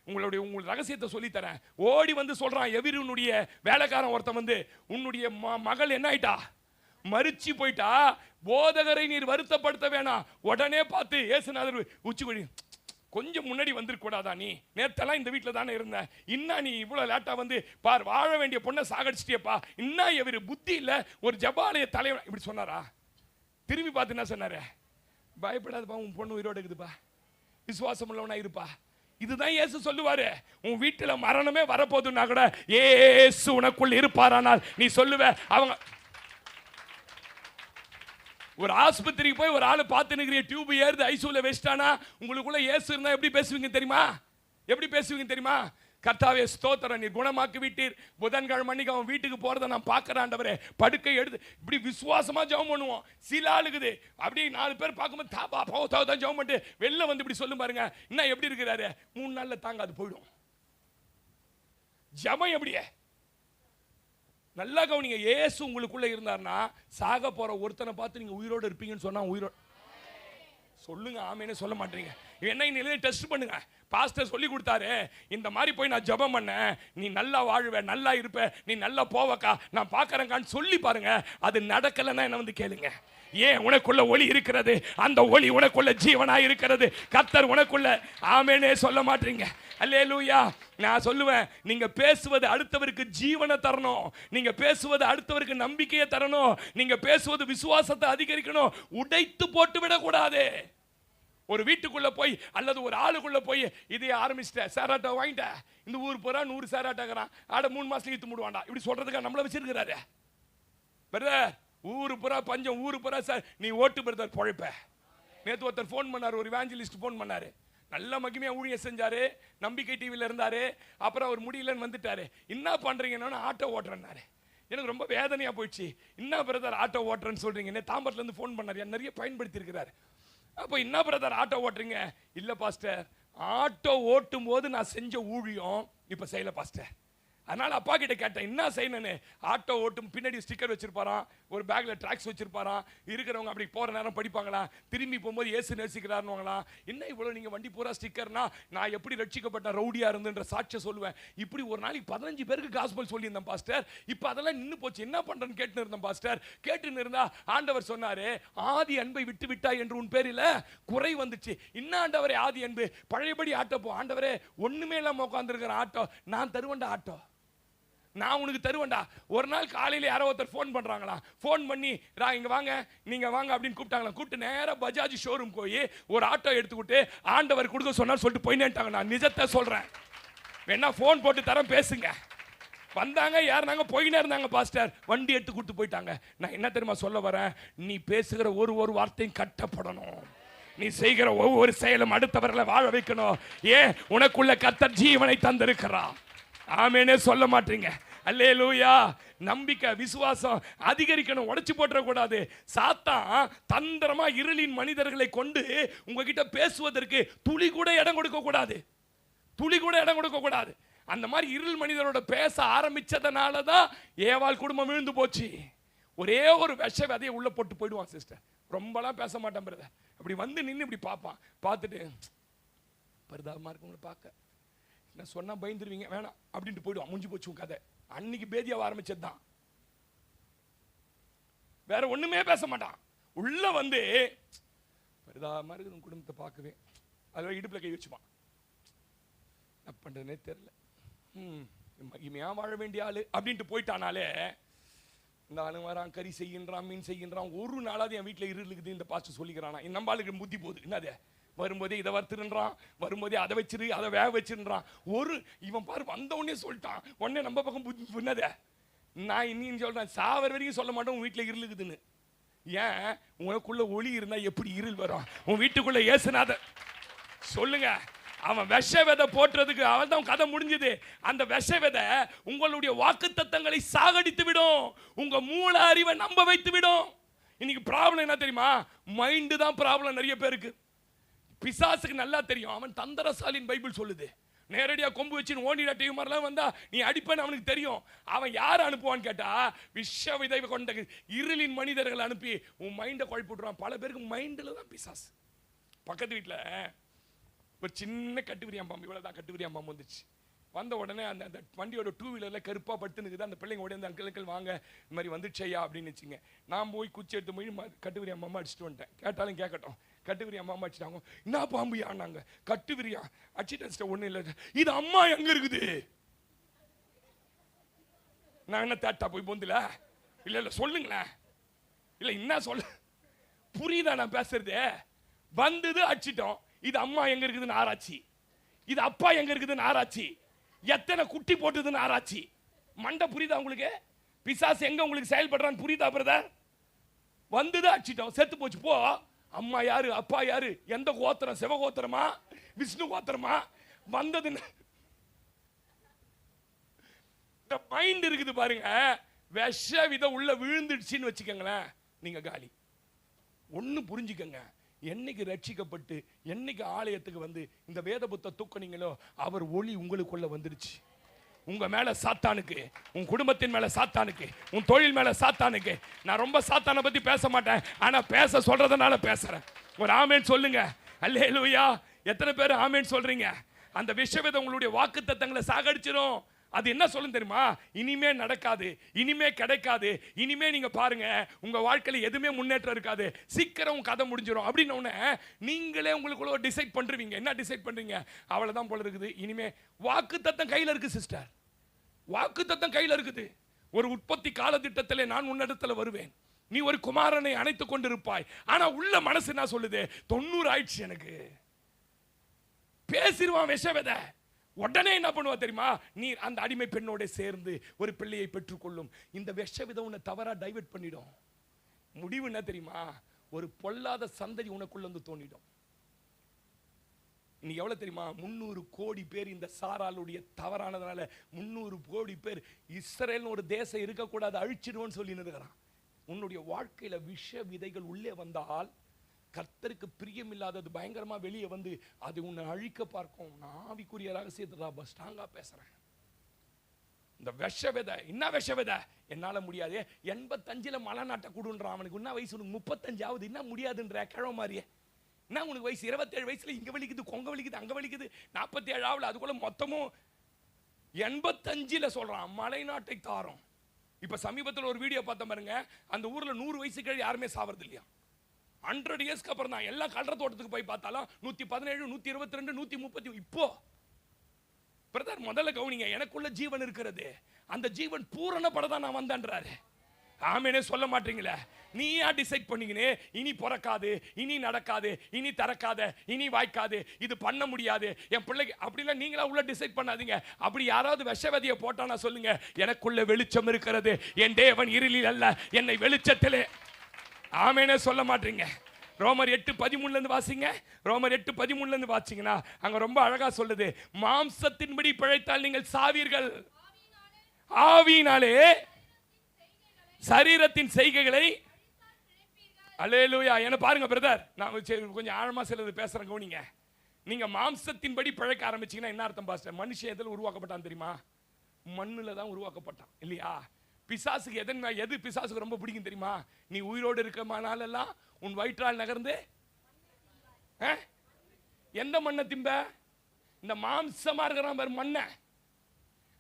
Speaker 1: உங்களுடைய ரகசியத்தை சொல்லித்தரேன். ஓடி வந்து சொல்றான், எவிரனுடைய வேலைக்காரன் ஒருத்தன் வந்து, உன்னுடைய மகள் என்ன ஆயிட்டா, மரிச்சு போயிட்டா, போதகரை நீர் வருத்தப்படுத்த வேணாம். உடனே பார்த்து இயேசுநாதர் உச்சிக்குழி, கொஞ்சம் முன்னாடி வந்துருக்கூடாதா, நீ நேத்தெல்லாம் இந்த வீட்டில் தானே இருந்த, இன்னும் நீ இவ்வளோ லேட்டா வந்து பார், வாழ வேண்டிய பொண்ணை சாகடிச்சிட்டியப்பா, இன்னும் எவரு புத்தி இல்லை, ஒரு ஜபாலய தலைவர் இப்படி சொன்னாரா? திரும்பி பார்த்து என்ன சொன்னாரு? பயப்படாதப்பா, உன் பொண்ணு உயிரோடு இருக்குதுப்பா, விசுவாசம் உள்ளவனா இருப்பா. இதுதான் இயேசு சொல்லுவாரு. உன் வீட்டில் மரணமே வரப்போதுன்னா கூட இயேசு உனக்குள் இருப்பாரானால் நீ சொல்லுவ. அவங்க ஒரு ஆஸ்பத்திரிக்கு போய் ஒரு ஆளு பார்த்து நிக்கிற, டியூப் ஏறுது, ஐசியூல வச்சிட்டானா, உங்களுக்குள்ள இயேசு இருந்தா எப்படி பேசுவீங்க தெரியுமா? எப்படி பேசுவீங்க தெரியுமா? கர்த்தாவே ஸ்தோத்திரம், நீர் குணமாக்கி விட்டீர், புதன்கிழமை அன்னைக்கு அவன் வீட்டுக்கு போறதை நான் பார்க்கறேன் ஆண்டவரே, படுக்கை எடுத்து இப்படி விசுவாசமா ஜெபம் பண்ணுவோம். சில ஆளுக்குது அப்படியே 4 பேர் பார்க்கும்போது தாபா பாவ தான் ஜெபம் பண்ணிட்டு வெளில வந்து இப்படி சொல்லும் பாருங்க, இன்னும் எப்படி இருக்கிறாரு, 3 நாள்ல தாங்காது போயிடும். ஜெபம் எப்படியே நல்லா கவனிங்க. இயேசு உங்களுக்குள்ள இருந்தார்னா, சாக போற ஒருத்தனை பார்த்து நீங்க உயிரோடு இருப்பீங்கன்னு சொன்னா உயிரோடு சொல்லுங்க. ஆமேன்னு சொல்ல மாட்டீங்க. என்ன நிலையை டெஸ்ட் பண்ணுங்க. பாஸ்டர் சொல்லி கொடுத்தாரு, இந்த மாதிரி போய் நான் ஜெபம் பண்ணேன், நீ நல்லா வாழ்வ, நல்லா இருப்ப, நீ நல்லா போவக்கா, நான் பார்க்கறேங்கான்னு சொல்லி பாருங்க. அது நடக்கலைன்னா என்ன வந்து கேளுங்க. ஏன்? உனக்குள்ள ஒளி இருக்கிறது, அந்த ஒளி உனக்குள்ள ஜீவனா இருக்கிறது. கர்த்தர் உனக்குள்ள ஆமேனே சொல்ல மாட்டீங்க. அல்லேலூயா. நான் சொல்லுவேன், நீங்க பேசுவது அடுத்தவருக்கு ஜீவனை தரணும், நீங்க பேசுவது அடுத்தவருக்கு நம்பிக்கையை தரணும், நீங்க பேசுவது விசுவாசத்தை அதிகரிக்கணும், உடைத்து போட்டு விடக்கூடாது. ஒரு வீட்டுக்குள்ள போய் அல்லது ஒரு ஆளுக்குள்ள போய் இதை ஆரம்பிச்சிட்டேன், சேராட்டா வாங்கிட்டேன், இந்த ஊர் போறா 100 சேராட்டாங்கிறான், ஆட 3 மாசத்துக்கு இத்து மூடுவாண்டா, இப்படி சொல்றதுக்கு நம்மள வச்சிருக்கிறாரு. பிரதர் ஊரு புறா பஞ்சம், ஊரு புறா சார், நீ ஓட்டு பிரதர் பொழைப்ப. நேற்று ஒருத்தர் ஃபோன் பண்ணார், ஒரு இவாஞ்சலிஸ்ட் ஃபோன் பண்ணாரு, நல்ல மகிமையா ஊழியம் செஞ்சாரு, நம்பிக்கை டிவியில் இருந்தாரு, அப்புறம் அவர் முடியலன்னு வந்துட்டாரு. என்ன பண்றீங்கன்னா ஆட்டோ ஓட்டுறேன்னாரு. எனக்கு ரொம்ப வேதனையா போயிடுச்சு. என்ன பிரதர் ஆட்டோ ஓட்டுறேன்னு சொல்றீங்க? தாம்பரத்துல இருந்து ஃபோன் பண்ணாரு, நிறைய பயன்படுத்தி இருக்கிறாரு. அப்போ என்ன பிரதர் ஆட்டோ ஓட்டுறீங்க? இல்ல பாஸ்டர், ஆட்டோ ஓட்டும் போது நான் செஞ்ச ஊழியம் இப்ப செய்யல பாஸ்டர். அதனால அப்பா கிட்ட கேட்டேன், என்ன செய்யணும்னு. ஆட்டோ ஓட்டும் பின்னாடி ஸ்டிக்கர் வச்சிருப்பாராம், ஒரு பேக்ல ட்ராக்ஸ் வச்சிருப்பாராம், இருக்கிறவங்க அப்படி போற நேரம் படிப்பாங்களா, திரும்பி போகும்போது இயேசு நேசிக்கிறாருன்னு. என்ன இவ்வளவு நீங்க வண்டி பூரா ஸ்டிக்கர்னா, நான் எப்படி ரட்சிக்கப்பட்ட ரவுடியா இருந்துன்ற சாட்சியை சொல்லுவேன். இப்படி ஒரு நாளைக்கு 15 பேருக்கு காஸ்பல் சொல்லியிருந்தேன் பாஸ்டர். இப்ப அதெல்லாம் நின்று போச்சு, என்ன பண்றேன்னு கேட்டு இருந்தேன் பாஸ்டர். கேட்டு இருந்தா ஆண்டவர் சொன்னாரு, ஆதி அன்பை விட்டு விட்டா என்று உன் பேரில குறை வந்துச்சு. இன்னும் ஆண்டவரே ஆதி அன்பு பழையபடி ஆட்டோ போ. ஆண்டவரே ஒண்ணுமே இல்லாம உட்காந்துருக்கிற ஆட்டோ நான் தருவேன்டா, ஆட்டோ நான் உனக்கு தருவேன்டா. ஒரு நாள் காலையில யாரோ ஒருத்தர் ஃபோன் பண்றாங்களா, ஃபோன் பண்ணி இங்க வாங்க, நீங்க வாங்க அப்படின்னு கூப்பிட்டாங்களா. கூப்பிட்டு நேரா பஜாஜ் ஷோரூம் போய் ஒரு ஆட்டோ எடுத்துக்கிட்டு ஆண்டவர் கொடுக்க சொன்னார் சொல்லிட்டு போயினேன்ட்டாங்க. நான் நிஜத்தை சொல்றேன், வேணா ஃபோன் போட்டு தரேன் பேசுங்க. வந்தாங்க, யாருனாங்க, போயினே இருந்தாங்க பாஸ்டர், வண்டி எடுத்து கொடுத்து போயிட்டாங்க. நான் என்ன தெரியுமா சொல்ல வரேன், நீ பேசுகிற ஒரு வார்த்தையும் கட்டப்படணும், நீ செய்கிற ஒவ்வொரு செயலும் அடுத்தவர்களை வாழ வைக்கணும். ஏன்? உனக்குள்ள கர்த்தர் ஜீவனை தந்திருக்கிறார். ஆமேனே சொல்ல மாட்டீங்க. அல்லேலூயா. நம்பிக்கை விசுவாசம் அதிகரிக்கணும், உடைச்சு போட்டுற கூடாது. சாத்தான் தந்திரமா இருளின் மனிதர்களை கொண்டு உங்ககிட்ட பேசுவதற்கு துளி கூட இடம் கொடுக்க கூடாது, துளி கூட இடம் கொடுக்க கூடாது. அந்த மாதிரி இருள் மனிதரோட பேச ஆரம்பிச்சதனால தான் ஏவாள் குடும்பம் விழுந்து போச்சு. ஒரே ஒரு விஷ விதையை உள்ள போட்டு போயிடுவான் சிஸ்டர். ரொம்பலாம் பேச மாட்டேன் பிரதர், அப்படி வந்து நின்று இப்படி பார்ப்பான், பார்த்துட்டு பரிதாபமா இருக்கு உங்களை பார்க்க, நான் சொன்னா பயந்துருவீங்க வேணாம் அப்படின்ட்டு போயிடுவான். முடிஞ்சு போச்சு உன் கதை. அன்னைக்கு பேதியாவ ஆரம்பிச்சது தான், வேற ஒண்ணுமே பேச மாட்டான். உள்ள வந்து பரிதாபமா இருக்கு உன் குடும்பத்தை பார்க்கவே, அதுல இடுப்புல கை வச்சுப்பான். என்ன பண்றதுனே தெரியல, மகிமையா வாழ வேண்டிய ஆளு அப்படின்ட்டு போயிட்டானாலே, இந்த ஆளு வரான், கறி செய்கின்றான், மீன் செய்கின்றான். ஒரு நாளாவது என் வீட்டில் இருளுக்குது இந்த பாஸ்டர் சொல்லிக்கிறானா. நம்ம ஆளுக்கு புத்தி போகுது, என்னது வரும்போதே இதை வறுத்துன்றான், வரும்போதே அதை வச்சிரு, அதை வேக வச்சிருன்றான். ஒரு இவன் பாரு வந்த உடனே சொல்லிட்டான், உடனே நம்ம பக்கம் புண்ணத. நான் இன்னும் சொல்றேன், சாவர் வரைக்கும் சொல்ல மாட்டேன் உன் வீட்டில் இருளுக்குதுன்னு. ஏன்? உனக்குள்ள ஒளி இருந்தா எப்படி இருள் வரும்? உன் வீட்டுக்குள்ள ஏசுநாத சொல்லுங்க. அவன் விஷ விதை போட்டுறதுக்கு அவன் தான் கதை முடிஞ்சது. அந்த விஷ விதை உங்களுடைய வாக்குத்தத்தங்களை சாகடித்து விடும், உங்க மூல அறிவை நம்ப வைத்து விடும். இன்னைக்கு ப்ராப்ளம் என்ன தெரியுமா? மைண்டு தான் ப்ராப்ளம் நிறைய பேருக்கு. பிசாசுக்கு நல்லா தெரியும், அவன் தந்திரசாலின் பைபிள் சொல்லுது. நேரடியாக கொம்பு வச்சு ஓடிடா டிவி மாதிரிலாம் வந்தா நீ அடிப்பேன்னு அவனுக்கு தெரியும். அவன் யார் அனுப்புவான்னு கேட்டா, விஷ விதை கொண்ட இருளின் மனிதர்கள் அனுப்பி உன் மைண்டை குழப்பி விட்டுறான். பல பேருக்கு மைண்டில் தான் பிசாசு. பக்கத்து வீட்டில் ஒரு சின்ன கட்டுவிரியாம் பாம்பு, இவ்வளவுதான் கட்டுவிரியாம் பாம்பு வந்துச்சு. வந்த உடனே அந்த அந்த வண்டியோட 2 வீலர்ல கருப்பா படுத்துனுக்குது. அந்த பிள்ளைங்க உடனே அந்த அங்கிள் வாங்க, இந்த மாதிரி வந்துச்சையா அப்படின்னு வச்சுங்க. நான் போய் குச்சி எடுத்து போய் கட்டுவிரியாம் பாம்பு அடிச்சுட்டு வந்துட்டேன். கேட்டாலும் கேட்கட்டும், கட்டுவிரியாம் பாம்பு அடிச்சிட்டாங்க. என்ன பாம்பு ஆனாங்க? கட்டுவிரியா அடிச்சுட்டு ஒன்றும் இல்லை. இது அம்மா எங்க இருக்குது? நான் என்ன தேட்டா போய் போந்துல? இல்ல இல்ல சொல்லுங்களேன். இல்ல என்ன சொல்ல புரியுதா நான் பேசுறது? வந்தது அடிச்சிட்டோம். இது அம்மா எங்க இருக்குதுன்னு ஆராய்ச்சி, இது அப்பா எங்க இருக்குதுன்னு ஆராய்ச்சி, எத்தனை குட்டி போட்டுதுன்னு ஆராய்ச்சி. மண்டை புரியுதா உங்களுக்கு? பிசாசு எங்க உங்களுக்கு செயல்படுறான்னு புரியுதா பிரதர்? வந்தது அடிச்சிட்டோம், செத்து போச்சு. போ. அம்மா யாரு, அப்பா யாரு, எந்த கோத்திரம்? சிவகோத்திரமா, விஷ்ணு கோத்திரமா? வந்ததுன்னு இந்த மைண்ட் இருக்குது பாருங்க. விஷ வித உள்ள விழுந்துடுச்சுன்னு வச்சுக்கோங்களேன், நீங்க காலி. ஒன்னு புரிஞ்சுக்கங்க, என்னைக்கு ரட்சிக்கப்பட்டு என்னைக்கு ஆலயத்துக்கு வந்து இந்த வேத புத்த தூக்குனீங்களோ, அவர் ஒளி உங்களுக்குள்ள வந்துருச்சு. உங்க மேல சாத்தானுக்கு, உன் குடும்பத்தின் மேல சாத்தானுக்கு, உன் தொழில் மேல சாத்தானுக்கு. நான் ரொம்ப சாத்தானை பத்தி பேச மாட்டேன், ஆனா பேச சொல்றதுனால பேசுறேன். ஒரு ஆமேன் சொல்லுங்க. அல்லேலூயா. எத்தனை பேர் ஆமேன் சொல்றீங்க? அந்த விஷவிதம் உங்களுடைய வாக்குத்தத்தங்களை சாகடிச்சிடும். அது என்ன சொல்லும் தெரியுமா? இனிமே நடக்காது, இனிமே கிடைக்காது, இனிமே நீங்க பாருங்க உங்க வாழ்க்கையில எதுவுமே முன்னேற்றம் இருக்காது, சீக்கிரம் கதை முடிஞ்சிடும் அப்படின்னு நீங்களே உங்களுக்குள்ள டிசைட் பண்றீங்க. என்ன டிசைட் பண்றீங்க? அவ்வளவுதான் போல இருக்குது. இனிமே வாக்குத்தத்தம் கையில இருக்கு சிஸ்டர், வாக்குத்தத்தம் கையில இருக்குது. ஒரு உற்பத்தி காலத்திட்டத்திலே நான் உன்னிடத்துல வருவேன், நீ ஒரு குமாரனை அணைத்துக் கொண்டிருப்பாய். ஆனா உள்ள மனசு என்ன சொல்லுது? 90 ஆயிடுச்சு எனக்கு. பேசிடுவான் விஷவித. உடனே என்ன பண்ணுவா தெரியுமா? நீ அந்த அடிமை பெண்ணோட சேர்ந்து ஒரு பிள்ளையை பெற்றுக்கொள்ளும். இந்த விஷவிதம் உன்னை தவறா டைவர்ட் பண்ணிடும். முடிவு என்ன தெரியுமா? ஒரு பொல்லாத சந்ததி உனக்குள்ள வந்து தோண்டிடும். நீ எவ்வளவு தெரியுமா? 300 கோடி பேர் இந்த சாராளுடைய தவறானதுனால 300 கோடி பேர் இஸ்ரேல் ஒரு தேசம் இருக்கக்கூடாது, அழிச்சிடுவோன்னு சொல்லி இருக்கிறான். உன்னுடைய வாழ்க்கையில விஷ விதைகள் உள்ளே வந்தால் கர்த்தருக்கு பிரியம் இல்லாதது பயங்கரமா வெளியே வந்து அது உன்னை அழிக்க பார்க்கும். நான் ஆவிக்குரிய ரகசியத்தை ஸ்ட்ராங்கா பேசுறேன். இந்த விஷ விதை, என்ன விஷ விதை? என்னால முடியாது. 85ல மலை நாட்டை கூடுன்றான். அவனுக்கு என்ன வயசு? 35ஆவது. என்ன முடியாதுன்ற கிழவ மாதிரியே. என்ன உனக்கு வயசு? 27 வயசுல இங்க வலிக்குது, கொங்க வலிக்குது, அங்க வலிக்குது. 47 ஆவல, அதுக்குள்ள மொத்தமும் 85ல சொல்றான் மலை நாட்டை தாரோம். இப்ப சமீபத்தில் ஒரு வீடியோ பார்த்த பாருங்க. அந்த ஊர்ல 100 வயசுக்கு யாருமே சாவறது இல்லையா. 100 இயர்ஸ்க்கு அப்புறம் தான் எல்லா கல்ற தோட்டத்துக்கு போய் பார்த்தாலும் 117, 122, 130. இப்போ பிரதர் முதல்ல கவனிங்க, எனக்குள்ள ஜீவன் இருக்கிறது, அந்த ஜீவன் பூரணப்படதான் நான் வந்தேன்றாரு. ஆமேனே சொல்ல மாட்டீங்களே? நீயா டிசைட் பண்ணீங்கன்னு இனி பிறக்காது, இனி நடக்காது, இனி திறக்காத, இனி வாய்க்காது, இது பண்ண முடியாது என் பிள்ளைக்கு அப்படிலாம் நீங்களா உள்ள டிசைட் பண்ணாதீங்க. அப்படி யாராவது விஷவதியை போட்டானா சொல்லுங்க, எனக்குள்ள வெளிச்சம் இருக்கிறது, என் தேவன் இருளில் அல்ல, என்னை வெளிச்சத்திலே. ஆமேனே சொல்ல மாட்டீங்க. ரோமர் 8:13 இருந்து வாசிங்க. ரோமர் 8:13 இருந்து வாசிங்கன்னா அங்க ரொம்ப அழகா சொல்லுது, மாம்சத்தின்படி பிழைத்தால் நீங்கள் சாவீர்கள், ஆவியினாலே சரீரத்தின் செய்கைகளை. அல்லேலூயா. என்ன பாருங்க பிரதர், நான் கொஞ்சம் ஆழமா சிலது பேசுறேன் கவனிங்க. நீங்க மாம்சத்தின்படி பிழைக்க ஆரம்பிச்சீங்கன்னா என்ன அர்த்தம் பாஸ்டர்? மனுஷன் எதில் உருவாக்கப்பட்டான் தெரியுமா? மண்ணுல தான் உருவாக்கப்பட்டான் இல்லையா? பிசாசுக்கு எது பிசாசுக்கு ரொம்ப பிடிக்கும் தெரியுமா? நீ உயிரோடு இருக்கமானாலெல்லாம் உன் வயிற்றால் நகர்ந்து எந்த மண்ணை திம்ப? இந்த மாம்சமா இருக்கிறான் பாரு மண்ணை,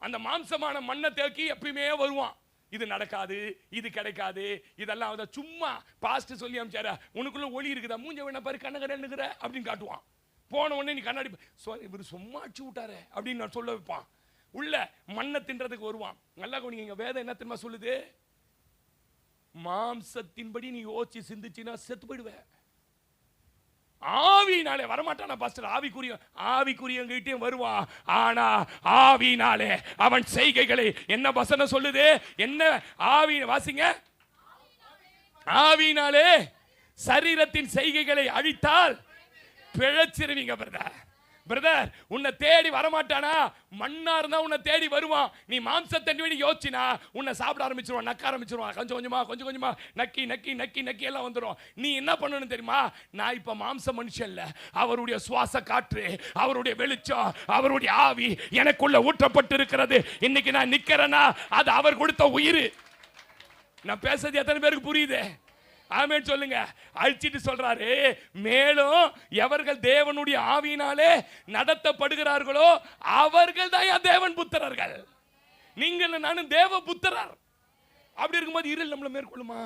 Speaker 1: அந்த மாம்சமான மண்ணை தேக்கி எப்பயுமே வருவான். இது நடக்காது, இது கிடைக்காது, இதெல்லாம் சும்மா பாஸ்ட் சொல்லி அமைச்சார. உனக்குள்ள ஒளி இருக்குதா? மூஞ்ச வேணா பாரு, கண்ணகடன்னுக்கிற அப்படின்னு காட்டுவான். போன உடனே நீ கண்ணாடி இவர் சும்மா அடிச்சு விட்டாரு அப்படின்னு நான் சொல்ல வைப்பான். உள்ள மண்ணை தின்றதுக்கு வருவான். நல்லா கவனிங்க, வேதம் என்ன தெரியுமா சொல்லுது? மாம்சத்தின்படி நீ யோசிச்சு சிந்திச்சினா செத்து போயிடுவ. ஆவியினாலே வரமாட்டானா பாஸ்டர்? ஆவிக்குரியவங்கிட்டே வருவான். ஆனா ஆவியினாலே அவன் செய்கைகளை, என்ன வசனம் சொல்லுது? என்ன ஆவி வாசிங்க. ஆவியினாலே சரீரத்தின் செய்கைகளை அழித்தால் பிழைச்சிருவீங்க பிரதர். பிரதர் உன்னை தேடி வரமாட்டானா? மண்ணா இருந்தா உன்னை தேடி வருவான். நீ மாம்சத்தன்மையை யோசிச்சினா உன்னை சாப்பிட ஆரம்பிச்சிருவான், நக்க ஆரம்பிச்சிருவான். கொஞ்சம் கொஞ்சமா நக்கி நக்கி நக்கி நக்கி எல்லாம் வந்துடும். நீ என்ன பண்ணணும் தெரியுமா? நான் இப்ப மாம்ச மனுஷன் இல்ல, அவருடைய சுவாச காற்று, அவருடைய வெளிச்சம், அவருடைய ஆவி எனக்குள்ள ஊற்றப்பட்டு இருக்கிறது. இன்னைக்கு நான் நிக்கிறேன்னா அது அவர் கொடுத்த உயிர். நான் பேசுறது எத்தனை பேருக்கு புரியுது? ஆமென் சொல்லுங்க. அழிச்சிட்டு சொல்றாரு, மேலும் எவர்கள் தேவனுடைய ஆவியினாலே நடத்தப்படுகிறார்களோ அவர்கள் தான் தேவன் புத்திரர்கள். நீங்கள் நானும் தேவ புத்திரர். அப்படி இருக்கும்போது இருள் நம்மளை மேற்கொள்ளுமா?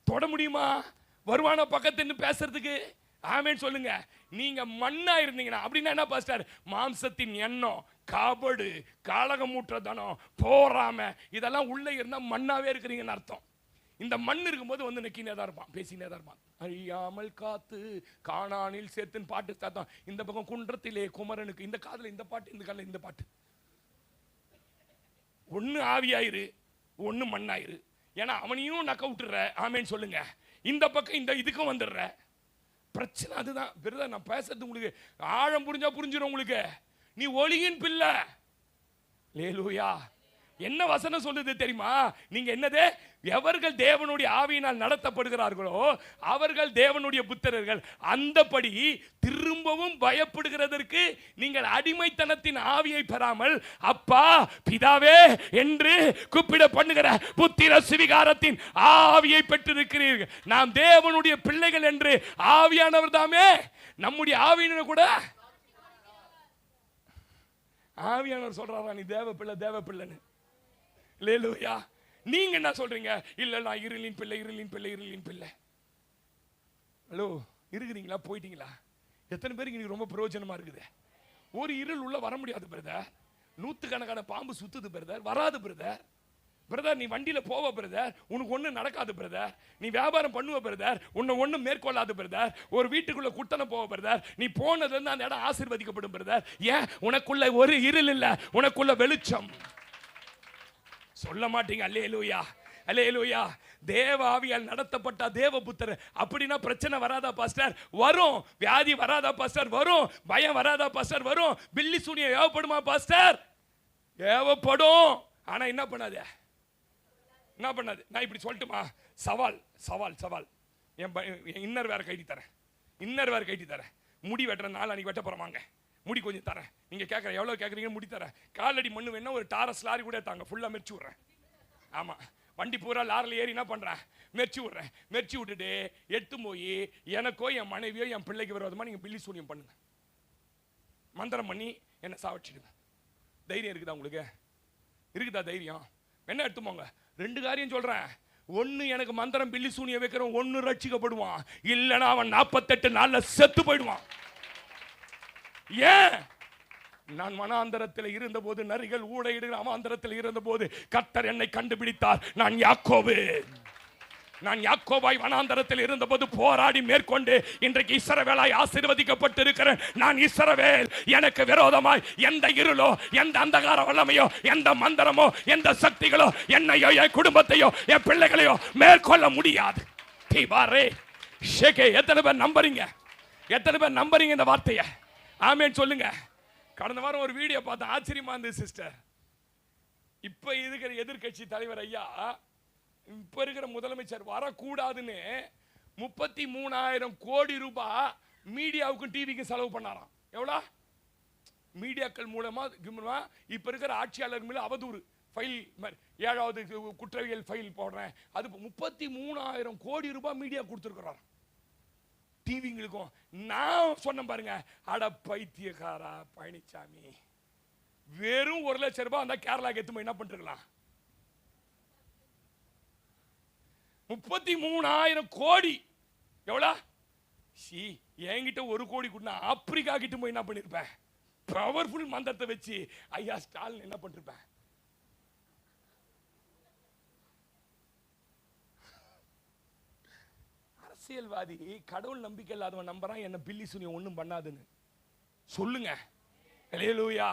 Speaker 1: தொட முடியுமா? வருவான பக்கத்து பேசுறதுக்கு? ஆமென் சொல்லுங்க. நீங்க மண்ணா இருந்தீங்கன்னா, அப்படின்னா என்ன பாஸ்டர்? மாம்சத்தின் எண்ணம், கபடு, காலகமூற்றதனம், போராம இதெல்லாம் உள்ள இருந்தா மண்ணாவே இருக்கிறீங்கன்னு அர்த்தம். இந்த மண் இருக்கும்போது வந்து நெக்கினே தான் இருப்பான், பேசினே தான் இருப்பான். அழியாமல் காத்து காணானில் சேர்த்துன்னு பாட்டு தாத்தான். இந்த பக்கம் குன்றத்திலே குமரனுக்கு இந்த காதுல இந்த பாட்டு, இந்த காதுல இந்த பாட்டு. ஒன்னு ஆவியாயிரு, ஒன்னு மண்ணாயிரு. ஏன்னா அவனையும் நக்க விட்டுற. ஆமேன்னு சொல்லுங்க. இந்த பக்கம் இந்த இதுக்கும் வந்துடுற. பிரச்சனை அதுதான். பிரதர், நான் பேசுறது உங்களுக்கு ஆழம் புரிஞ்சா புரிஞ்சிடும் உங்களுக்கு. நீ ஒளியின் பிள்ளை. லேலூயா. என்ன வசனம் சொல்லுது தெரியுமா? நீங்க என்னது? எவர்கள் தேவனுடைய ஆவியினால் நடத்தப்படுகிறார்களோ அவர்கள் தேவனுடைய புத்திரர்கள். அந்தபடி திரும்பவும் பயப்படுகிறதற்கு நீங்கள் அடிமைத்தனத்தின் ஆவியை பெறாமல் அப்பா பிதாவே என்று கூப்பிட பண்ணுகிற புத்திர சுவிகாரத்தின் ஆவியை பெற்றிருக்கிறீர்கள். நாம் தேவனுடைய பிள்ளைகள் என்று ஆவியானவர் தாமே நம்முடைய ஆவியினர் கூட. ஆவியானவர் சொல்றாரா நீ தேவ பிள்ளை, தேவ பிள்ளைன்னு. லேலூயா. நீங்க என்ன சொல்றீங்க? இல்ல நான் இருளின் பிள்ளை, இருளின் பிள்ளை, இருளின் பிள்ளை. ஹலோ, இருக்கிறீங்களா? போயிட்டீங்களா? எத்தனை பேருக்கு இன்னைக்கு ரொம்ப பிரயோஜனமா இருக்குது? ஒரு இருள் உள்ள வர முடியாது பிரதர். நூத்துக்கணக்கான பாம்பு சுத்துது பிரதர், வராது பிரதர். பிரதர், நீ வண்டியில போவ பிரதர், உனக்கு ஒண்ணு நடக்காது பிரதர். நீ வியாபாரம் பண்ணுவ பிரதர், உன்னை ஒண்ணு மேற்கொள்ளாது பிரதர். ஒரு வீட்டுக்குள்ள குட்டன போவ பிரதர், நீ போனதுல இருந்து அந்த இடம் ஆசீர்வதிக்கப்படும் பிரதர். ஏன்? உனக்குள்ள ஒரு இருள் இல்ல, உனக்குள்ள வெளிச்சம். சொல்ல மாட்டீங்க. அல்லேலூயா, அல்லேலூயா. தேவ ஆவியால் நடத்தப்பட்ட தேவ புத்திரர். அப்படின்னா பிரச்சனை வராதா பாஸ்டர்? வரும். வியாதி வராதா பாஸ்டர்? வரும். பயம் வராதா பாஸ்டர்? வரும். பில்லி சூனியம் ஏவப்படுமா பாஸ்டர்? ஏவப்படும். ஆனா என்ன பண்ணாது? என்ன பண்ணாது? நான் இப்படி சொல்லட்டுமா? சவால், சவால், சவால். என் இன்னர் வேற கைட்டி தரேன், இன்னர் வேற கைட்டி தரேன். முடி வெட்டுற நாள் அன்னைக்கு வெட்ட போறோம். வாங்க, முடி கொஞ்சம் தரேன். நீங்க கேட்குற எவ்வளோ கேட்குறீங்கன்னு முடி தரேன். காலடி மண்ணு வேணா ஒரு டாரஸ் லாரி கூட தாங்க, ஃபுல்லாக மெரிச்சு விட்றேன். ஆமாம், வண்டி பூரா லாரில் ஏறி என்ன பண்ணுறேன்? மெரிச்சு விட்றேன். மெரிச்சு விட்டுட்டு எடுத்து போய் எனக்கோ என் மனைவியோ என் பிள்ளைக்கு விரோதமாக நீங்கள் பில்லி சூனியம் பண்ணுங்க, மந்திரம் பண்ணி என்னை சாவடிச்சிடுங்க. தைரியம் இருக்குதா உங்களுக்கு? இருக்குதா தைரியம்? என்ன எடுத்து போங்க. ரெண்டு காரியம் சொல்கிறேன். ஒன்று, எனக்கு மந்திரம் பில்லி சூனியம் வைக்கிறவன் ஒன்று ரட்சிக்கப்படுவான், இல்லைன்னா அவன் 48 நாளில் செத்து போயிடுவான். ஏன்? நான் வனாந்தரத்தில் இருந்தபோது நரிகள் ஊடையிடுகிற அவாந்தரத்தில் இருந்தபோது கர்த்தர் என்னை கண்டுபிடித்தார். நான் யாக்கோபு. நான் யாக்கோபாய் வனாந்தரத்தில் இருந்தபோது போராடி மேற்கொண்டு இன்றைக்கு இஸ்ரவேலாய் ஆசீர்வதிக்கப்பட்டிருக்கிறேன். நான் இஸ்ரவேல். எனக்கு விரோதமாய் எந்த இருளோ, எந்த அந்தகார வல்லமையோ, எந்த மந்திரமோ, எந்த சக்திகளோ என்னையோ, என் குடும்பத்தையோ, என் பிள்ளைகளையோ மேற்கொள்ள முடியாது. எத்தனை பேர் நம்புறீங்க? எத்தனை பேர் நம்புறீங்க இந்த வார்த்தையை? ஆமென் சொல்லுங்க. கடந்த வாரம் ஒரு வீடியோ பார்த்தேன், ஆச்சரியமா இருந்தது சிஸ்டர். இப்ப இருக்கிற எதிர்கட்சி தலைவர் ஐயா, இப்ப இருக்கிற முதலமைச்சர் வரக்கூடாதுன்னு 33,000 கோடி ரூபாய் மீடியாவுக்கும் டிவிக்கும் செலவு பண்ணாராம். எவ்வளோ? மீடியாக்கள் மூலமா இப்ப இருக்கிற ஆட்சியாளர் மேல அவதூறு ஃபைல், 7வது குற்றவியல் ஃபைல் போடுறேன், அது 33,000 கோடி ரூபாய் மீடியா கொடுத்துருக்கிறார் டிவிங்களுக்கும். நான் சொன்ன பாருங்க, அட பைத்தியக்காரா பழனிசாமி, வெறும் 1 லட்சம் ரூபாய் அந்த கேரளாக்கு எத்துமா என்ன பண்ணிருக்கலாம்? 33,000 கோடி எவ்வளோ? என்கிட்ட 1 கோடி கூட ஆப்பிரிக்கா கிட்ட போய் என்ன பண்ணிருப்பேன்? பவர்ஃபுல் மந்திரத்தை வச்சு ஐயா ஸ்டாலின் என்ன பண்ணிருப்பேன்? அரசியல்வாதி கடவுள் நம்பிக்கை இல்லாதவன் நம்புறான் என்ன பில்லி சூனியம் ஒன்றும் பண்ணாதுன்னு. சொல்லுங்க. அல்லேலூயா.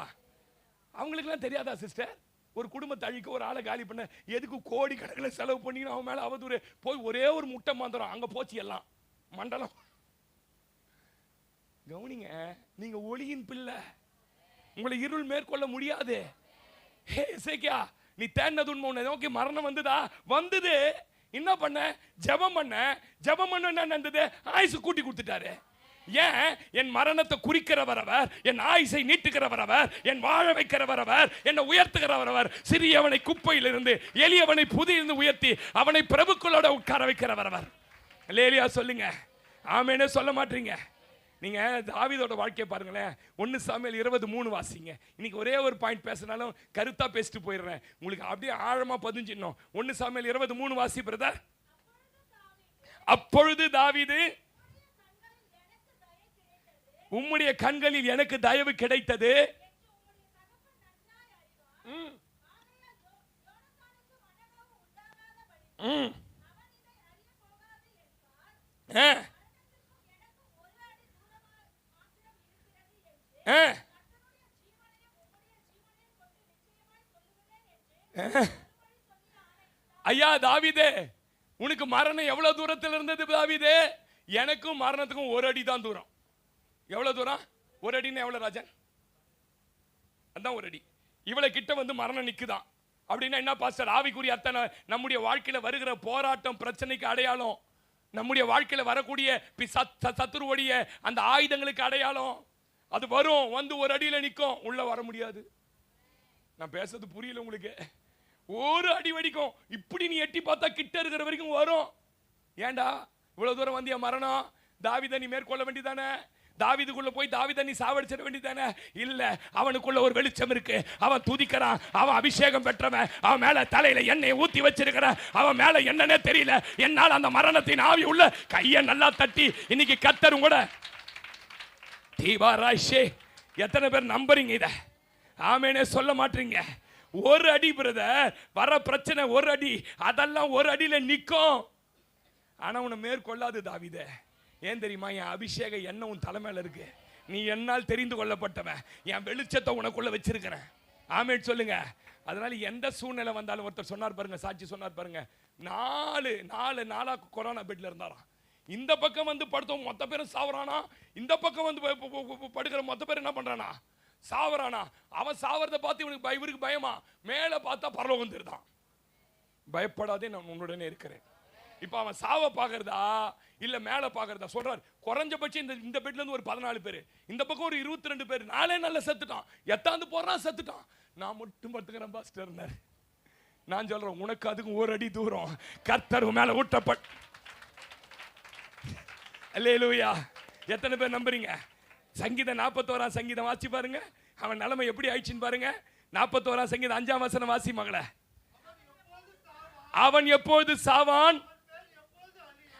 Speaker 1: அவங்களுக்குலாம் தெரியாதா சிஸ்டர்? ஒரு குடும்பத்தை அழிக்க, ஒரு ஆளை காலி பண்ண எதுக்கு கோடி கணக்கில் செலவு பண்ணி அவன் மேல அவதூறு போய் ஒரே ஒரு முட்டை மந்திரம் அங்க போச்சு எல்லாம் மண்டலம். கவனிங்க, நீங்க ஒளியின் பிள்ளை. உங்களை இருள் மேற்கொள்ள முடியாது. நீ தேடினது உண்மை. உன்னை நோக்கி மரணம் வந்ததா? வந்தது. என்ன பண்ண? ஜெபம் பண்ண. ஜெபம் பண்ண என்ன நடந்தது? ஆயுசு கூட்டி கொடுத்துட்டாரு. ஏன்? என் மரணத்தை குறிக்கிறவர் அவர், என் ஆயுசை நீட்டுகிறவர் அவர், என் வாழ வைக்கிறவர் அவர், என்னை உயர்த்துகிறவர் அவர். சிறியவனை குப்பையிலிருந்து, எளியவனை புதியிலிருந்து உயர்த்தி அவனை பிரபுக்களோட உட்கார வைக்கிறவர் அவர். அல்லேலூயா சொல்லுங்க. ஆமென்னு சொல்ல மாட்டீங்க. நீங்க தாவீதோட வாழ்க்கையை பாருங்களேன். 1 சாமுவேல் 23 வாசிங்க. இன்னைக்கு ஒரே ஒரு பாயிண்ட் பேசினாலும் கருத்தா பேசிட்டு போயிடுறேன், உங்களுக்கு அப்படியே ஆழமா பதிஞ்சிடணும். 1 சாமுவேல் 23 வாசி பிரதர். அப்பொழுது தாவீது, உம்முடைய கண்களில் எனக்கு தயவு கிடைத்தது. ஐயா தாவீதே, உனக்கு மரணம் எவ்வளவு தூரத்தில் இருந்தது தாவீதே? எனக்கும் மரணத்துக்கும் ஒரு அடி தான் தூரம். எவ்வளவு தூரம்? ஒரு அடின்னு எவ்வளவு ராஜன்? அதான் ஒரு அடி. இவ்வளவு கிட்ட வந்து மரணம் நிக்குதான். அப்படின்னா என்ன பாஸ்டர்? ஆவிக்குரிய அத்தனை நம்முடைய வாழ்க்கையில வருகிற போராட்டம், பிரச்சனைக்கு அடையாளம், நம்முடைய வாழ்க்கையில வரக்கூடிய சத்துருவுடைய அந்த ஆயுதங்களுக்கு அடையாளம். அது வரும், வந்து ஒரு அடியில நிற்கும், உள்ள வர முடியாது. நான் பேசுறது புரியல உங்களுக்கு? ஒரு அடி வடிக்கும், இப்படி நீ எட்டி பார்த்தா கிட்ட இருக்கிற வரைக்கும் வரும். ஏண்டா இவ்வளவு தூரம் வந்திய மரணம்? தாவீதை நீ மேற்கொள்ள வேண்டியதானே? தாவீதுக்குள்ள போய் தாவீதை நீ சாவடிச்சிட வேண்டியதானே? இல்ல, அவனுக்குள்ள ஒரு வெளிச்சம் இருக்கு. அவன் துதிக்கிறான், அவன் அபிஷேகம் பெற்றவன், அவன் மேல தலையில எண்ணெயை ஊத்தி வச்சிருக்கிற, அவன் மேல என்னன்னே தெரியல. என்னால் அந்த மரணத்தின் ஆவி உள்ள கையை நல்லா தட்டி இன்னைக்கு கத்தரும் கூட தீவாராஷே. எத்தனை பேர் நம்புறீங்க இத? ஆமேனே சொல்ல மாட்டீங்க. ஒரு அடி பிரதர், வர பிரச்சனை ஒரு அடி, அதெல்லாம் ஒரு அடியில நிற்கும். ஆனா உன்னை மேற்கொள்ளாது தாவீதே. ஏன் தெரியுமா? என் அபிஷேக எண்ணெய் உன் தலைமையில இருக்கு. நீ என்னால் தெரிந்து கொள்ளப்பட்டவன், என் வெளிச்சத்தை உனக்குள்ள வச்சிருக்கிறேன். ஆமேன் சொல்லுங்க. அதனால எந்த சூழ்நிலை வந்தாலும், ஒருத்தர் சொன்னார் பாருங்க, சாட்சி சொன்னார் பாருங்க, 4 நாளா கொரோனா பெட்ல இருந்தாராம். இந்த பக்கம் வந்து படுத்தவங்க மொத்த பேரும் சாவறானா, இந்த பக்கம் வந்து படுக்கிற மொத்த பேர் என்ன பண்றானா, சாவறானா. அவன் சாவறதை பார்த்து இவருக்கு பயமா, மேல பார்த்தா பரலோகம் வந்துருதான். பயப்படாதே, நான் உன்னுடனே இருக்கிறேன். இப்ப அவன் சாவ பாக்குறதா இல்ல மேல பாக்குறதா சொல்றாரு. குறைஞ்சபட்சம் இந்த பெட்ல இருந்து ஒரு 14 பேர், இந்த பக்கம் ஒரு 22 பேர். 4 நாள்ல செத்துட்டான். எத்தாந்து போறான், செத்துட்டான். நான் மட்டும் படுத்துக்கிறேன் பாஸ்டர். நான் சொல்றேன், உனக்கு அதுக்கும் ஒரு அடி தூரம் கர்த்தர் மேல ஊட்டப்பட்ட. அல்லேலூயா. எத்தனை பேர் நம்புறீங்க? சங்கீதம் 41 சங்கீதம் வாசி பாருங்க, அவன் நிலைமை எப்படி ஆயிடுச்சுன்னு பாருங்க. 41 சங்கீதம் 5ஆம் வசனம் வாசி மகளே. அவன் எப்போது சாவான்,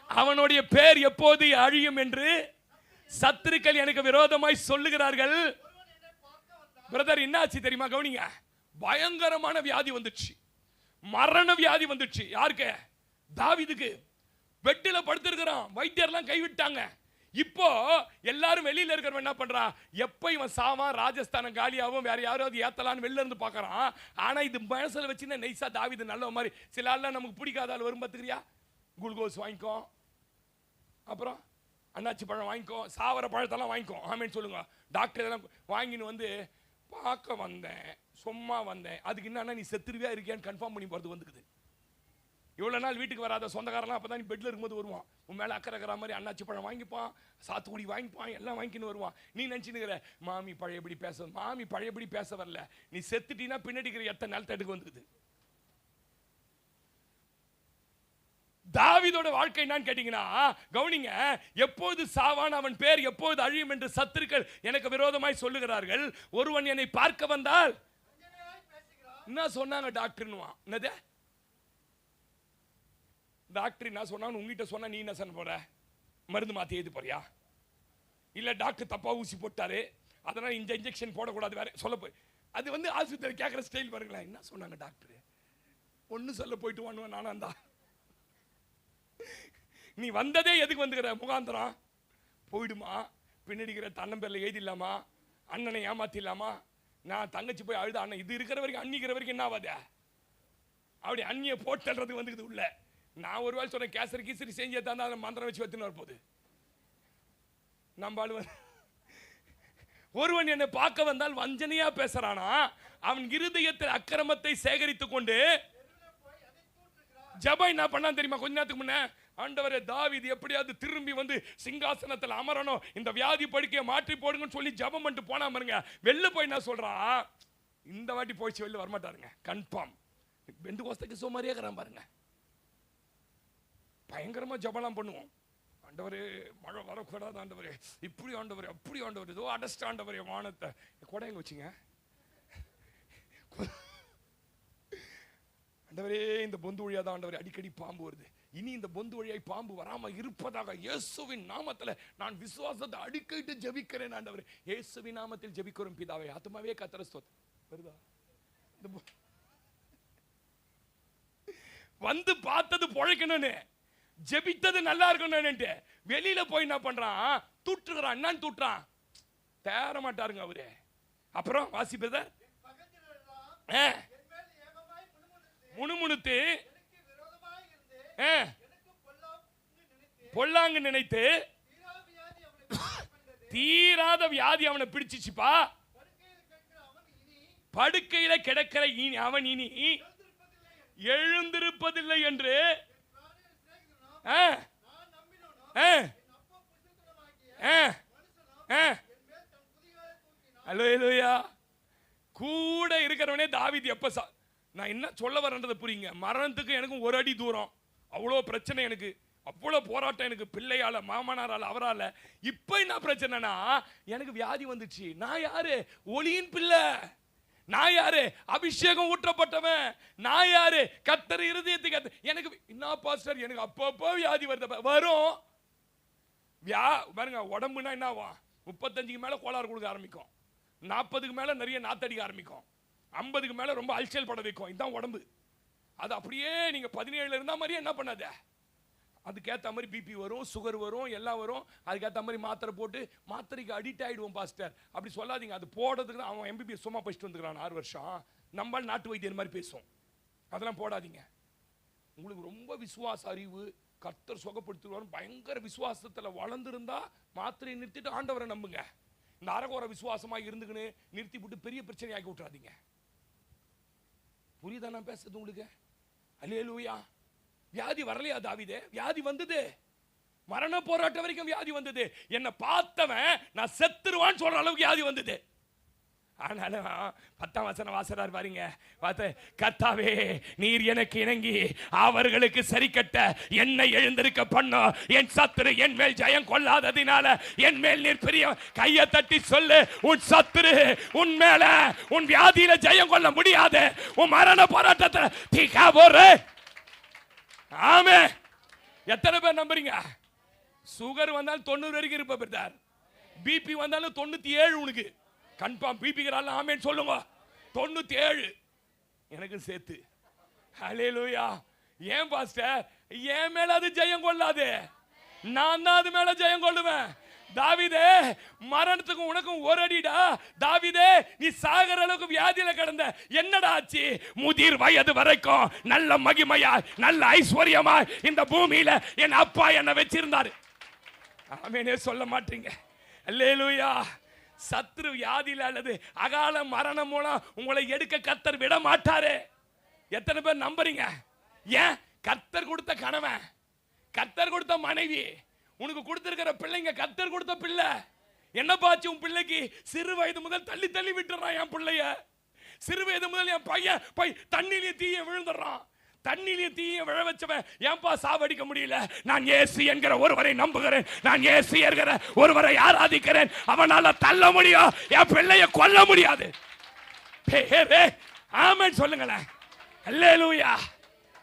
Speaker 1: அவனுடைய பேர் எப்போது அழியும் என்று சத்துருக்கள் எனக்கு விரோதமாய் சொல்லுகிறார்கள். பிரதர் என்னாச்சு தெரியுமா? கவனிங்க. பயங்கரமான வியாதி வந்துச்சு, மரண வியாதி வந்துச்சு. யாருக்கு? தாவீதுக்கு. பெட்டில் படுத்திருக்கிறான், வைத்தியர்லாம் கைவிட்டாங்க. இப்போ எல்லாரும் வெளியில இருக்கிறவன் என்ன பண்றான்? எப்ப இவன் சாவான், ராஜஸ்தானம் காலியாவும், வேற யாராவது ஏத்தலான்னு வெளில இருந்து பாக்குறான். ஆனா இது மனசுல வச்சுன்னா நைசா தாவீது நல்ல மாதிரி. சில ஆள்லாம் நமக்கு பிடிக்காத ஆள் வரும் பார்த்துக்கிறியா, குளுக்கோஸ் வாங்கிக்கோ, அப்புறம் அண்ணாச்சி பழம் வாங்கிக்கோ, சாவர பழத்தெல்லாம் வாங்கிக்கோ. ஆமேன்னு சொல்லுங்க. டாக்டர் இதெல்லாம் வாங்கின்னு வந்து பார்க்க வந்தேன், சும்மா வந்தேன். அதுக்கு என்னன்னா நீ செத்துருவியா இருக்கியான்னு கன்ஃபார்ம் பண்ணி போறது வந்துக்குது. இவ்வளவு நாள் வீட்டுக்கு வராத சொந்தக்காரெல்லாம் அப்பதான் நீ பெட்ல இருக்கும்போது வருவான், உன் மேல அக்கறை இருக்கிற மாதிரி அண்ணாச்சி பழம் வாங்கிப்பான், சாத்துக்குடி வாங்கிப்பான், எல்லாம் வாங்கிக்கின்னு வருவான். நீ நினைச்சுக்கிற மாமி பழையபடி பேச. மாமி பழையபடி பேச வரல, நீ செத்துட்டீங்கன்னா பின்னாடிக்கிற எத்தனை நாள் தடுக்க வந்துக்குது. தாவீதோட வாழ்க்கை என்னன்னு கேட்டீங்கன்னா, கவனிங்க. எப்போது சாவான், அவன் பேர் எப்போது அழியும் என்று சத்துருக்கள் எனக்கு விரோதமாய் சொல்லுகிறார்கள். ஒருவன் என்னை பார்க்க வந்தால் என்ன சொன்னாங்க டாக்டர்னுவான். என்னது டாக்டர் என்ன சொன்னாங்க உங்ககிட்ட சொன்னா நீ என்ன சொல்ல போற? மருந்து மாத்தி எழுதி போறியா? இல்ல டாக்டர் தப்பா ஊசி போட்டாரு அதனால இந்த இன்ஜெக்ஷன் போடக்கூடாது வேற சொல்ல போய். அது வந்து ஆஸ்பத்திரி கேட்குற ஸ்டைல் பாருங்களேன். என்ன சொன்னாங்க டாக்டர்? ஒன்னு சொல்ல போயிட்டு வாங்குவேன் நானா இருந்தா. நீ வந்ததே எதுக்கு வந்துக்கிற? முகாந்திரம் போயிடுமா, பின்னடிக்கிற தன்னம்பேரில் எழுதிடலாமா, அண்ணனை ஏமாத்திடலாமா, நான் தங்கச்சி போய் அழுத அண்ணன் இது இருக்கிற வரைக்கும் அன்னிக்கிற வரைக்கும் என்ன ஆகாத அப்படி அண்ணியை போட்டுறது வந்துக்குது உள்ள. நான் ஒரு வேலை சொன்னேன், கேசரி கீசரி செஞ்சு தான் அதை மந்திரம் வச்சு வச்சுன்னு வரப்போகுது. நம்ம ஆளு ஒருவன் என்னை பார்க்க வந்தால் வஞ்சனையா பேசுறானா, அவன் இருதயத்தில் அக்கிரமத்தை சேகரித்துக் கொண்டு ஜெபம் என்ன பண்ணான் தெரியுமா? கொஞ்ச நேரத்துக்கு முன்ன, ஆண்டவரே தாவீது எப்படியாவது திரும்பி வந்து சிங்காசனத்தில் அமரணும், இந்த வியாதி படுக்கையை மாற்றி போடுங்கன்னு சொல்லி ஜெபம் பண்ணிட்டு போனா பாருங்க. வெளில போய் என்ன சொல்றான்? இந்த வாட்டி போயிடுச்சு, வெளில வரமாட்டாருங்க கன்ஃபார்ம். பெந்து கோஸ்துக்கு சோமாரியா இருக்கிறான் பாருங்க. பயங்கரமா ஜெபம்லாம் பண்ணுவோம். ஆண்டவரே மழை வரக்கூடாது ஆண்டவரே, இப்படி ஆண்டவரே அப்படி ஆண்டவரே, ஏதோ அடஸ்ட் ஆண்டவரே வானத்தை. கொடைங்க வச்சுங்க ஆண்டவரே, இந்த பொந்து வழியா தான் ஆண்டவரே அடிக்கடி பாம்பு வருது. இனி இந்த பொந்து வழியாய் பாம்பு வராம இருப்பதாக இயேசுவின் நாமத்துல நான் விசுவாசத்தை அடிக்கிட்டு ஜெபிக்கிறேன் ஆண்டவரே. இயேசுவின் நாமத்தில் ஜெபிக்கிறோம் பிதாவே. ஆத்துமாவே கர்த்தரை ஸ்தோத்திரம். வருதா? வந்து பார்த்தது பொழைக்கணும்னு, ஜெபித்தது நல்லா இருக்கணும்னு வெளியில போய் என்ன பண்றான்? தூட்டுறான். என்னன்னு தூட்டுறான்? தேர மாட்டாருங்க அவரு. அப்புறம் வாசிப்பத முணுமுணுத்து பொல்லாங்கு நினைத்து தீராத வியாதி அவனை பிடிச்சிச்சுப்பா. படுக்கையில கிடக்கிற அவன் இனி எழுந்திருப்பதில்லை என்று கூட இருக்கிறவனே தாவீது. எப்ப நான் என்ன சொல்ல வரேன்றதை புரியுங்க. மரணத்துக்கு எனக்கும் ஒரு அடி தூரம், அவ்வளோ பிரச்சனை எனக்கு, அவ்வளோ போராட்டம் எனக்கு, பிள்ளையால மாமனாரால அவரால. இப்ப என்ன பிரச்சனைனா எனக்கு வியாதி வந்துச்சு. நான் யாரு? ஒளியின் பிள்ளை. நான் யாரு? அபிஷேகம் ஊற்றப்பட்டவன். நான் யாரு? கர்த்தர் இருதயத்துக்கு. எனக்கு என்ன பாஸ்டர், எனக்கு அப்பப்போ வியாதி வருது. வரும் பாருங்க. உடம்புனா என்னவா? 35க்கு மேல கோளாறு கொடுக்க ஆரம்பிக்கும், 40க்கு மேல நிறைய நாத்தடிக்க ஆரம்பிக்கும், 50க்கு மேல ரொம்ப அல்சல் பட வைக்கும். இதுதான் உடம்பு. அது அப்படியே நீங்க 17 இருந்தா மாதிரியே என்ன பண்ணாத, அதுக்கேற்ற மாதிரி பிபி வரும், சுகர் வரும், எல்லாம் வரும். அதுக்கேற்ற மாதிரி மாத்திரை போட்டு மாத்திரைக்கு அடிக்ட் ஆகிடுவோம் பாஸ்டர். அப்படி சொல்லாதீங்க. அது போடுறதுக்கு தான் அவன் எம்பிபிஎஸ் சும்மா படிச்சுட்டு வந்துக்கிறான் 6 வருஷம். நம்ம நாட்டு வைத்தியர் மாதிரி பேசும். அதெல்லாம் போடாதீங்க. உங்களுக்கு ரொம்ப விசுவாச அறிவு, கர்த்தர் சுகப்படுத்துவார், பயங்கர விசுவாசத்தில் வளர்ந்துருந்தா மாத்திரையை நிறுத்திட்டு ஆண்டவரை நம்புங்க. இந்த அரகோர விசுவாசமாக இருந்துக்குன்னு நிறுத்தி விட்டு பெரிய பிரச்சனை ஆக்கி விட்டுறாதீங்க. புரியுதா நான் பேசுறது உங்களுக்கு? அல்லேலூயா. வியாதி வரலையா தாவீதே? வியாதி வந்தது. மரண போராட்டம் வரைக்கும் வியாதி வந்தது. என்னை பார்த்தவன் நான் செத்துருவான்னு சொல்ற அளவுக்கு வியாதி வந்தது. ஆனாலும் 10ஆம் வசனம் வாசறார் பாருங்க. பார்த்து, கர்த்தாவே நீர் எனக்கு இணங்கி அவர்களுக்கு சரி கட்ட என்னை எழுந்திருக்க பண்ண, என் சத்துரு என் மேல் ஜெயம் கொள்ளாததினால என் மேல் நீர் பெரிய. கையை தட்டி சொல்லு, உன் சத்துரு உன் மேல உன் வியாதியில ஜெயம் கொள்ள முடியாது. உன் மரண போராட்டத்தை தீக்கா போற. ஆமே. எத்தனை பேர் நம்புறீங்க? சுகர் வந்தாலும் 90 வரைக்கும் இருப்ப பிரதர். பிபி வந்தாலும் 97 உனக்கு கன்ஃபார்ம். பிபிக்கிறாள் ஆமேன்னு சொல்லுங்க. 97 எனக்கு சேர்த்து. ஹல்லேலூயா. ஏன் பாஸ்டர்? ஏன் மேல அது ஜெயம் கொள்ளாது, நான் தான் அது மேல ஜெயம் கொள்ளுவேன். தாவீதே, மரணத்துக்கும் உனக்கும் ஒரு அடிடா. தாவீதே, நீ சாகர அளவுக்கு வியாதியில கிடந்த, என்னடா ஆச்சு? முதிர் வயது வரைக்கும் நல்ல மகிமையாய் நல்ல ஐஸ்வர்யமாய் இந்த பூமியில என் அப்பா என்ன வச்சிருந்தாரு. ஆமெனே சொல்ல மாட்டீங்க. அல்லேலூயா. சத்ரு வியாதியில அல்லது அகால மரணம் மூலம் உங்களை எடுக்க கர்த்தர் விட மாட்டாரு. எத்தனை பேர் நம்புறீங்க? ஏன்? கர்த்தர் கொடுத்த கணவன், கர்த்தர் கொடுத்த மனைவி, உனக்கு கொடுத்திருக்கிற பிள்ளைங்க கர்த்தர் கொடுத்த பிள்ளை. என்ன பாச்சு உன் பிள்ளைக்கு? சிறு வயது முதல் தள்ளி தள்ளி விட்டுறான் என் பிள்ளைய. சிறு வயது முதல் என் பையன் தண்ணிலேயே தீய விழுந்துடுறான். தண்ணிலேயே தீய விழ வச்சவன் ஏன்பா சாவடிக்க முடியல? நான் இயேசு என்கிற ஒருவரை நம்புகிறேன், நான் இயேசு என்கிற ஒருவரை ஆராதிக்கிறேன். அவனால தள்ள முடியும், என் பிள்ளைய கொல்ல முடியாது. ஆமென் சொல்லுங்களேன். அல்லேலூயா.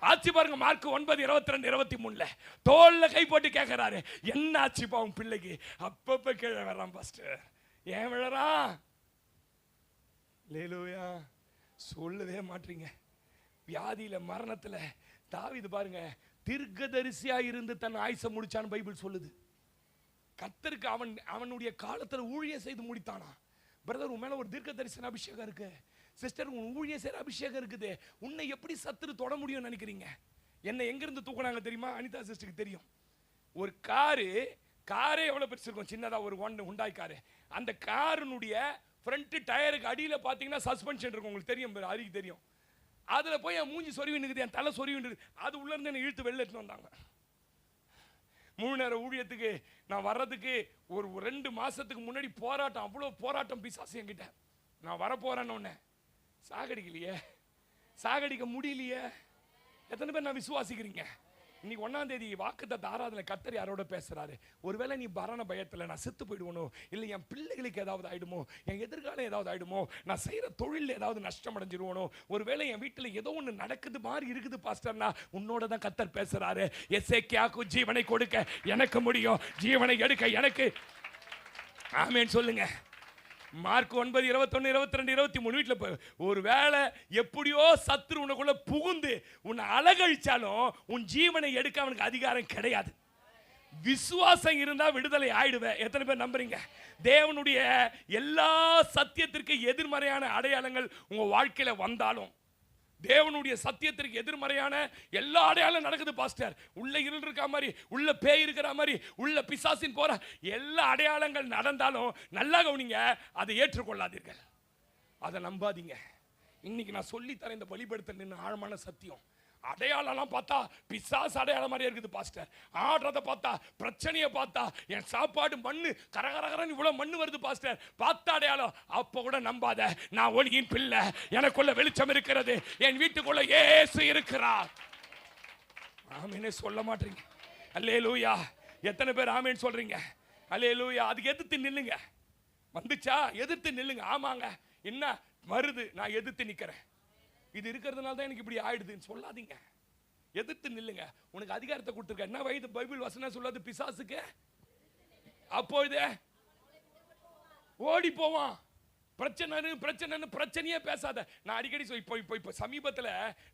Speaker 1: ஆச்சு பாருங்க. மார்க் 9:22-23 தோல்ல கை போட்டு கேட்கிறாரு, என்ன ஆச்சுப்பா உன் பிள்ளைக்கு? அப்பப்ப கீழே வர்றான் பாஸ்டர். ஏன் விழறான்? அல்லேலூயா. சொல்லவே மாட்டீங்க. வியாதியில மரணத்துல தாவீது பாருங்க, தீர்க்கதரிசியா இருந்து தன் ஆயுசை முடிச்சான்னு பைபிள் சொல்லுது. கர்த்தருக்கு அவனுடைய காலத்துல ஊழியம் செய்து முடித்தானா. பிரதர், உன் மேல ஒரு தீர்க்கதரிசன அபிஷேகம் இருக்கு. சிஸ்டர், உன் ஊழியம் செய்யற அபிஷேகம் இருக்குது. உன்னை எப்படி சத்துரு தொட முடியும்னு நினைக்கிறீங்க? என்னை எங்கிருந்து தூக்குனாங்க தெரியுமா? அனிதா சிஸ்டருக்கு தெரியும். ஒரு காரே எவ்வளவு பெருசு இருக்கும், சின்னதா ஒரு ஹுண்டாய் காரு. அந்த காருனுடைய ஃப்ரண்ட் டயருக்கு அடியில் பார்த்தீங்கன்னா சஸ்பென்ஷன் இருக்கும். உங்களுக்கு தெரியும், அரிக்கு தெரியும். அதில் போய் என் மூஞ்சி சொருவி நிற்குது, என் தலை சொருவி நிற்குது. அது உள்ளேருந்து என்னை இழுத்து வெளில எடுத்துன்னு வந்தாங்க. 3 நேர ஊழியத்துக்கு நான் வர்றதுக்கு ஒரு 2 மாதத்துக்கு முன்னாடி போராட்டம், அவ்வளோ போராட்டம் பிசாசு என்கிட்ட. நான் வரப்போறேன்னு ஒன்று சாகடிக்கலையே, சாகடிக்க முடியலையே. எத்தனை பேர் நான் விசுவாசிக்கிறீங்க? இன்னைக்கு 1ஆம் தேதி வாக்குத்தத்த ஆராதனை கர்த்தர் யாரோட பேசுறாரு. ஒருவேளை நீ மரண பயத்துல நான் செத்து போயிடுவனோ, இல்லை என் பிள்ளைகளுக்கு ஏதாவது ஆயிடுமோ, என் எதிர்காலம் ஏதாவது ஆயிடுமோ, நான் செய்யற தொழில் ஏதாவது நஷ்டம் அடைஞ்சிருவனோ, ஒருவேளை என் வீட்டுல ஏதோ ஒண்ணு நடக்குது மாதிரி இருக்குது பாஸ்டர்னா உன்னோட தான் கர்த்தர் பேசுறாரு. எசேக்கியாவுக்கு ஜீவனை கொடுக்க எனக்கு முடியும், ஜீவனை எடுக்க எனக்கு. ஆமென் சொல்லுங்க. மார்க் 9:21-22-23 வீட்டில் போய் ஒரு வேளை எப்படியோ சத்துரு உனக்குள்ள புகுந்து உன்னை அலகழிச்சாலும் உன் ஜீவனை எடுக்க அவனுக்கு அதிகாரம் கிடையாது. விசுவாசம் இருந்தா விடுதலை ஆயிடுவேன். எத்தனை பேர் நம்புறீங்க? தேவனுடைய எல்லா சத்தியத்திற்கு எதிர்மறையான அடையாளங்கள் உங்க வாழ்க்கையில வந்தாலும், தேவனுடைய சத்தியத்திற்கு எதிர்மறையான எல்லா அடையாளம் நடக்குது பாஸ்டர். உள்ள இருள் இருக்க மாதிரி, உள்ள பேய் இருக்கிற மாதிரி, உள்ள பிசாசின் போற எல்லா அடையாளங்கள் நடந்தாலும் நல்லா கவனிங்க, அதை ஏற்றுக்கொள்ளாதீர்கள், அதை நம்பாதீங்க. இன்னைக்கு நான் சொல்லித்தரேன் இந்த வெளிப்படுத்தல் நின்று ஆழமான சத்தியம். அடையாளம்லாம் பார்த்தா பிசாசு அடையாளம் மாதிரியே இருக்குது பாஸ்டர். ஆடுறதை பார்த்தா, பிரச்சனையை பார்த்தா, என் சாப்பாடு மண்ணு கரகரகரன்னு இவ்வளவு மண்ணு வருது பாஸ்டர், பார்த்த அடையாளம். அப்ப கூட நம்பாத, நான் ஒளியின் பிள்ளை, எனக்குள்ள வெளிச்சம் இருக்கிறது, என் வீட்டுக்குள்ள இயேசு இருக்கிறார். ஆமென் சொல்ல மாட்டீங்க? அல்லேலூயா. எத்தனை பேர் ஆமென் சொல்றீங்க? அல்லேலூயா. அதுக்கு எதிர்த்து நில்லுங்க. வந்துச்சா எதிர்த்து நில்லுங்க. ஆமாங்க, என்ன வருது, நான் எதிர்த்து நிக்கிறேன், இது இருக்கிறதுனால தான் எனக்கு இப்படி ஆயிடுதுன்னு சொல்லாதீங்க. எதிர்த்து நில்லுங்க. உனக்கு அதிகாரத்தை கொடுத்துருக்க. என்ன வயது பைபிள் வசனம் சொல்லாது பிசாசுக்கு? அப்பொழுதே ஓடி போவான். பிரச்சனையே பேசாத. நான் அடிக்கடி இப்போ சமீபத்தில்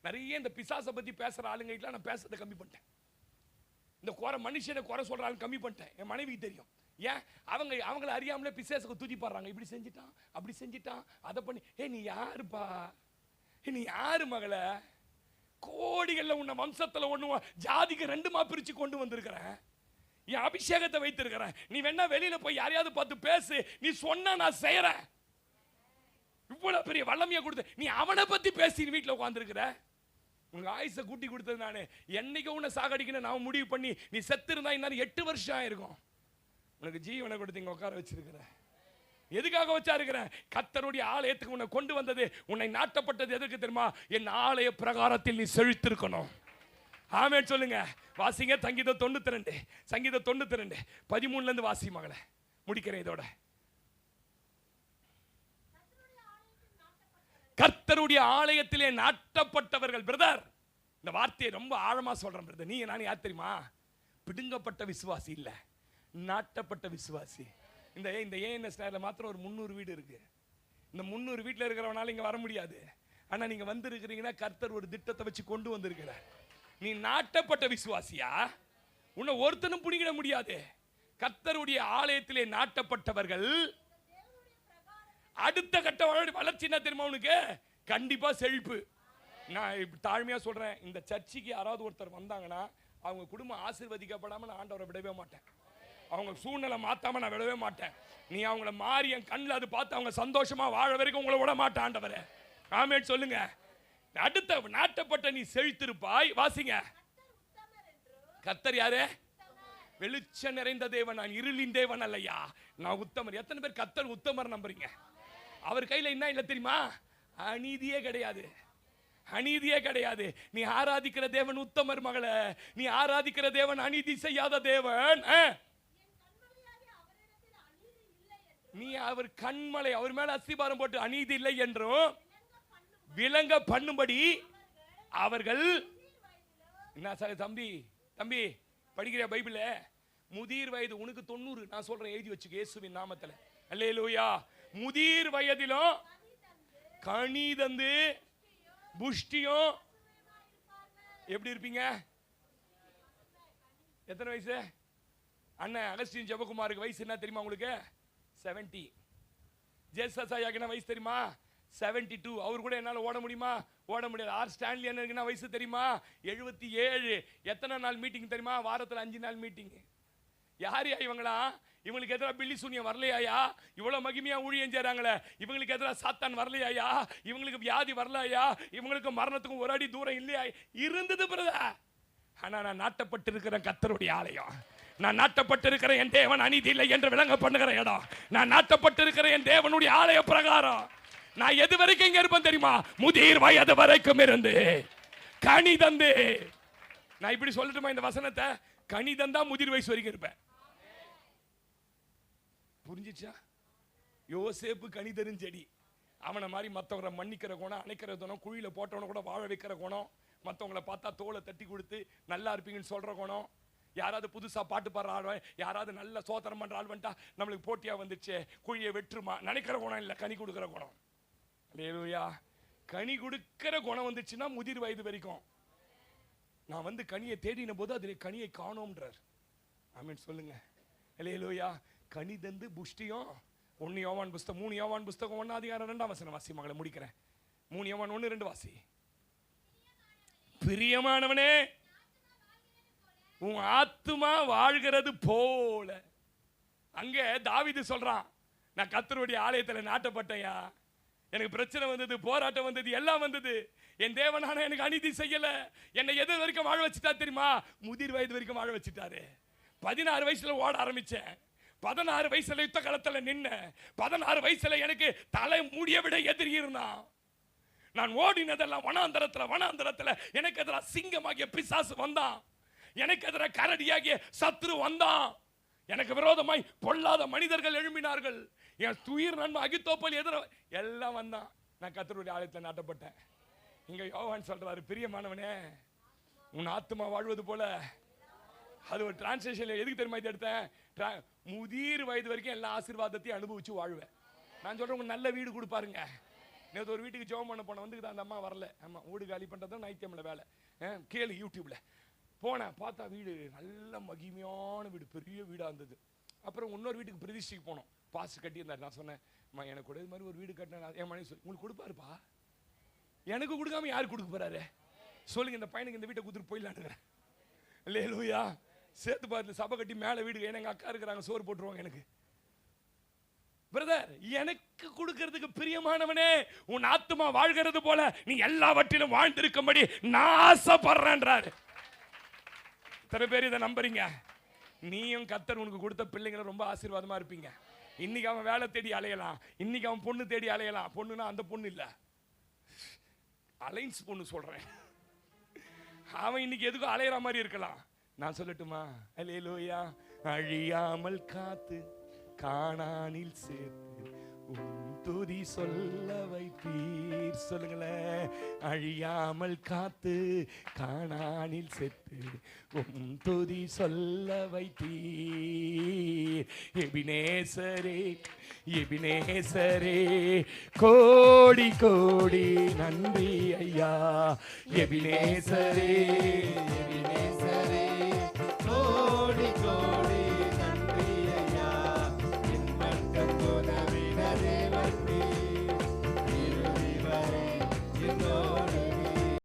Speaker 1: நிறைய இந்த பிசாசை பத்தி பேசுற ஆளுங்க நான் பேசுறதை கம்மி பண்ணிட்டேன். இந்த குறை மனுஷனை குறை சொல்ற ஆளு கம்மி பண்ணிட்டேன். என் மனைவிக்கு தெரியும். ஏன் அவங்கள அறியாமலே பிசாசுக்கு தூக்கி பாடுறாங்க. இப்படி செஞ்சிட்டான், அப்படி செஞ்சிட்டான், அதை பண்ணி. நீ யாருப்பா? நீ யாரு மகள? கோடிகள்ல உன்னை வம்சத்துல ஒண்ணு ஜாதிக்கு 2மா பிரிச்சு கொண்டு வந்திருக்கிறேன். என் அபிஷேகத்தை வைத்திருக்கிறேன். நீ வேணா வெளியில போய் யாரையாவது பார்த்து பேசு, நீ சொன்ன நான் செய்யறேன். இவ்வளவு பெரிய வல்லமையை கொடுத்து நீ அவனை பத்தி பேசி வீட்டுல உட்கார்ந்துருக்கிற. உனக்கு ஆயுசை கூட்டி கொடுத்தது நானு. என்னைக்கு உன்னை சாகடிக்கணும் நான் முடிவு பண்ணி நீ செத்து இருந்தா இன்னும் 8 வருஷம் ஆயிருக்கும். உனக்கு ஜீவனை கொடுத்து இங்க உட்கார வச்சிருக்கிற. எதுக்காக வச்சிருக்கிறேன்? கர்த்தருடைய ஆலயத்துக்கு உன்னை கொண்டு வந்தது, உன்னை நாட்டப்பட்டது எதற்கு தெரியுமா? என் ஆலய பிரகாரத்தில் நீ செழித்திருக்கணும். ஆமென் சொல்லுங்க. வாசிங்க சங்கீதம் 92, சங்கீதம் 92 13ல இருந்து வாசி மகளே. முடிக்கிறேன் இதோட. கர்த்தருடைய ஆலயத்திலே நாட்டப்பட்டவர்கள். பிரதர், இந்த வார்த்தையை ரொம்ப ஆழமா சொல்றேன் பிரதர். நீ நான் யார் தெரியுமா? பிடுங்கப்பட்ட விசுவாசி இல்ல, நாட்டப்பட்ட விசுவாசி. இந்த ஏஎன்எஸ் நகர்ல மாத்திரம் ஒரு 300 வீடு இருக்கு. இந்த 300 வீட்டில் இருக்கிறவனால இங்க வர முடியாது. ஆனா நீங்க வந்து இருக்கிறீங்கன்னா கர்த்தர் ஒரு திட்டத்தை வச்சு கொண்டு வந்திருக்கிறார். நீ நாட்டப்பட்ட விசுவாசியா? உன்னை ஒருத்தனும் பிடிக்கிட முடியாது. கர்த்தருடைய ஆலயத்திலே நாட்டப்பட்டவர்கள் அடுத்த கட்ட வளர்ச்சி என்ன தெரியுமா? உனக்கு கண்டிப்பா செழிப்பு. நான் தாழ்மையா சொல்றேன், இந்த சர்ச்சுக்கு யாராவது ஒருத்தர் வந்தாங்கன்னா அவங்க குடும்பம் ஆசீர்வதிக்கப்படாம நான் ஆண்டவரை விடவே மாட்டேன். அவங்க சூழ்நிலை மாத்தாம நான் விடவே மாட்டேன். நீ அவங்கள மாறி என் கண்ணில் அது பார்த்து அவங்க சந்தோஷமா வாழ வரைக்கும் உங்களை விட மாட்டேன் ஆண்டவரே. ஆமென் சொல்லுங்க. அடுத்த நாட்டப்பட்ட நீ செழித்திருப்பாய். வாசிங்க. கர்த்தர் யாரு? வெளிச்சம் நிறைந்த தேவன், நான் இருளின் தேவன் அல்லையா, நான் உத்தமர். எத்தனை பேர் கர்த்தர் உத்தமர் நம்புறீங்க? அவர் கையில என்ன இல்லை தெரியுமா? அநீதியே கிடையாது, அநீதியே கிடையாது. நீ ஆராதிக்கிற தேவன் உத்தமர் மகளே. நீ ஆராதிக்கிற தேவன் அநீதி செய்யாத தேவன். நீ அவர் கண்மலை, அவர் மேல அஸ்திபாரம் போட்டு அநீதி இல்லை என்றும் விளங்க பண்ணும்படி அவர்கள் என்ன சார்? தம்பி தம்பி படிக்கிற பைபிள் முதிர் வயது உனக்கு 90. நான் சொல்றேன், எழுதி வச்சுக்க இயேசுவின் நாமத்துல. அல்லேலூயா. முதிர் வயதிலும் கனி தந்து புஷ்டியும் எப்படி இருப்பீங்க? எத்தனை வயசு? அண்ணன் அகஸ்டின் ஜெபகுமாருக்கு வயசு என்ன தெரியுமா உங்களுக்கு? 70. ஜேசஸ் ஐயாக்கு வயசு தெரியுமா? 72. அவர் கூட என்னால ஓட முடியுமா? ஓட முடியாது. ஆர் ஸ்டான்லி என்ன வயசு தெரியுமா? 77. எத்தனை நாள் மீட்டிங் தெரியுமா? வாரத்தில் 5 நாள் மீட்டிங். யாரையா இவங்களா? இவங்களுக்கு எதிராக பில்லி சூனியம் வரலையா? இவ்வளவு மகிமையா ஊழியம் செய்றாங்களே, இவங்களுக்கு எதிராக சாத்தான் வரலையா? இவங்களுக்கு வியாதி வரலையா? இவங்களுக்கு மரணத்துக்கும் ஒரு அடி தூரம் இல்லையா? இருந்தது பிரதர். ஆனா நான் நாட்டப்பட்டிருக்கிறேன் கர்த்தருடைய ஆலயம். நான் நாட்டப்பட்டிருக்கிற என் தேவன் அநீதி இல்லை என்று விளங்க பண்ணுகிற இடம். நான் நாட்டப்பட்டிருக்கிற என் தேவனுடைய ஆலய பிரகாரம். நான் எது வரைக்கும் இங்க இருப்பேன் தெரியுமா? முதிர் வயது வரைக்கும் இருந்து கனி தந்து நான் இப்படி சொல்லட்டுமா இந்த வசனத்தை? கனிதம் தான் முதிர் வயசு வரைக்கும் இருப்பேன். புரிஞ்சிச்சா? யோசேப்பு கனிதரும் செடி. அவனை மாதிரி மற்றவங்களை மன்னிக்கிற குணம், அணைக்கிற குணம், குழியில போட்டவனை கூட வாழ வைக்கிற குணம், மற்றவங்களை பார்த்தா தோலை தட்டி கொடுத்து நல்லா இருப்பீங்கன்னு சொல்ற குணம், யாராவது புதுசா பாட்டு பாடுற ஆள், யாராவது நல்ல சோதனம் பண்ற ஆள் வந்துட்டா நம்மளுக்கு போட்டியா வந்துச்சு குழியை வெற்றுமா நினைக்கிற குணம் இல்லை, கனி கொடுக்கிற குணம். அல்லேலூயா. கனி கொடுக்கிற குணம் வந்துச்சுன்னா முதிர் வயது வரைக்கும். நான் வந்து கனியை தேடின போது அதில் கனியை காணோம்ன்றார். ஆமென் சொல்லுங்க. அல்லேலூயா. கனி தந்து புஷ்டியும். 1 யோவான் புஸ்தகம் 3 யோவான் புஸ்தகம் 1 அதிகாரம் 2ஆம் வசனம் வாசி மகளை, முடிக்கிறேன். 3 யோவான் 1-2 வாசி. பிரியமானவனே, உன் ஆத்துமா வாழ்கிறது போல. அங்க தாவீது சொல்றான், நான் கர்த்தருடைய ஆலயத்தில் நாட்டப்பட்டேயா, எனக்கு பிரச்சனை வந்தது, போராட்டம் வந்தது, எல்லாம் வந்தது, என் தேவனான எனக்கு அநீதி செய்யல, என்னை எது வரைக்கும் வாழ வச்சுட்டா தெரியுமா? முதிர் வயது வரைக்கும் வாழ வச்சுட்டாரு. 16 வயசுல ஓட ஆரம்பிச்சேன், 16 வயசுல யுத்த களத்துல நின்ன, 16 வயசுல எனக்கு தலை மூடிய விட எதிரி இருந்தான். நான் ஓடினதெல்லாம் வனாந்தரத்துல எனக்கு எதிராக சிங்கமாகிய பிசாசு வந்தான், எனக்கு எதிராக கரடியாகிய சத்ரு வந்தான், எனக்கு விரோதமாய் பொல்லாத மனிதர்கள் எழும்பினார்கள், என் துயிர் நண்பன் அகித்தோப்பல் எதிர எல்லாம் வந்தான். நான் கர்த்தருடைய ஆலயத்தில் நாட்டப்பட்டேன். இங்க யோவான் சொல்றாரு, பிரியமானவனே, உன் ஆத்துமா வாழ்வது போல. அது ஒரு டிரான்ஸ்லேஷன். எதுக்கு தெரியுமா இது எடுத்தேன்? முதிர் வயது வரைக்கும் எல்லா ஆசீர்வாதத்தையும் அனுபவிச்சு வாழ்வேன். நான் சொல்றேன், உங்களுக்கு நல்ல வீடு கொடுப்பாருங்க. நேற்று ஒரு வீட்டுக்கு ஜெபம் பண்ண போனேன், வந்து அந்த அம்மா வரல. ஆமா, வீடு காலி பண்றதும் நைத்தியம்ல வேலை. கேளு யூடியூப்ல போனேன், பார்த்தா வீடு நல்ல மகிமையான வீடு, பெரிய வீடா இருந்தது. அப்புறம் இன்னொரு வீட்டுக்கு பிரதிஷ்டைக்கு போனோம், பாசு கட்டி இருந்தார். நான் சொன்னேன், எனக்கு கூட இது மாதிரி ஒரு வீடு கட்டினேன். என் மனைவி சொல்லி, உங்களுக்கு கொடுப்பாருப்பா. எனக்கு கொடுக்காம யாரு கொடுக்க போறாரு சொல்லுங்க? இந்த பையனுக்கு இந்த வீட்டை கொடுத்துட்டு போயிடலான்னு. அல்லேலூயா. சேர்த்து பார்த்து சபை கட்டி மேலே வீடு, எங்க அக்கா இருக்கிறாங்க, சோறு போட்டுருவாங்க எனக்கு. பிரதர், எனக்கு கொடுக்கிறதுக்கு பிரியமானவனே, உன் ஆத்துமா வாழ்கிறது போல நீ எல்லாவற்றிலும் வாழ்ந்திருக்கும்படி நான் ஆசைப்படுறேன்றாரு. எத்தனை பேர் இதை நம்புறீங்க? நீயும் கர்த்தர் உனக்கு கொடுத்த பிள்ளைங்களை ரொம்ப ஆசீர்வாதமா இருப்பீங்க. இன்னைக்கு அவன் வேலை தேடி அலையலாம், இன்னைக்கு அவன் பொண்ணு தேடி அலையலாம். பொண்ணுனா அந்த பொண்ணு இல்ல, அலைன்ஸ் பொண்ணு சொல்றேன். அவன் இன்னைக்கு எதுக்கும் அலையிற மாதிரி இருக்கலாம். நான் சொல்லட்டுமா? அல்லேலூயா. அழியாமல் காத்து கானானில் சேர்த்து உன் துதி சொல்ல வைப்பீர். சொல்லுங்களேன். அழியாமல் காத்து கானானில் சேர்த்து உன் துதி சொல்ல வைப்பீர். எபினேசரே, எபினேசரே, கோடி கோடி நன்றி ஐயா. எபினேசரே, எபினேசரே,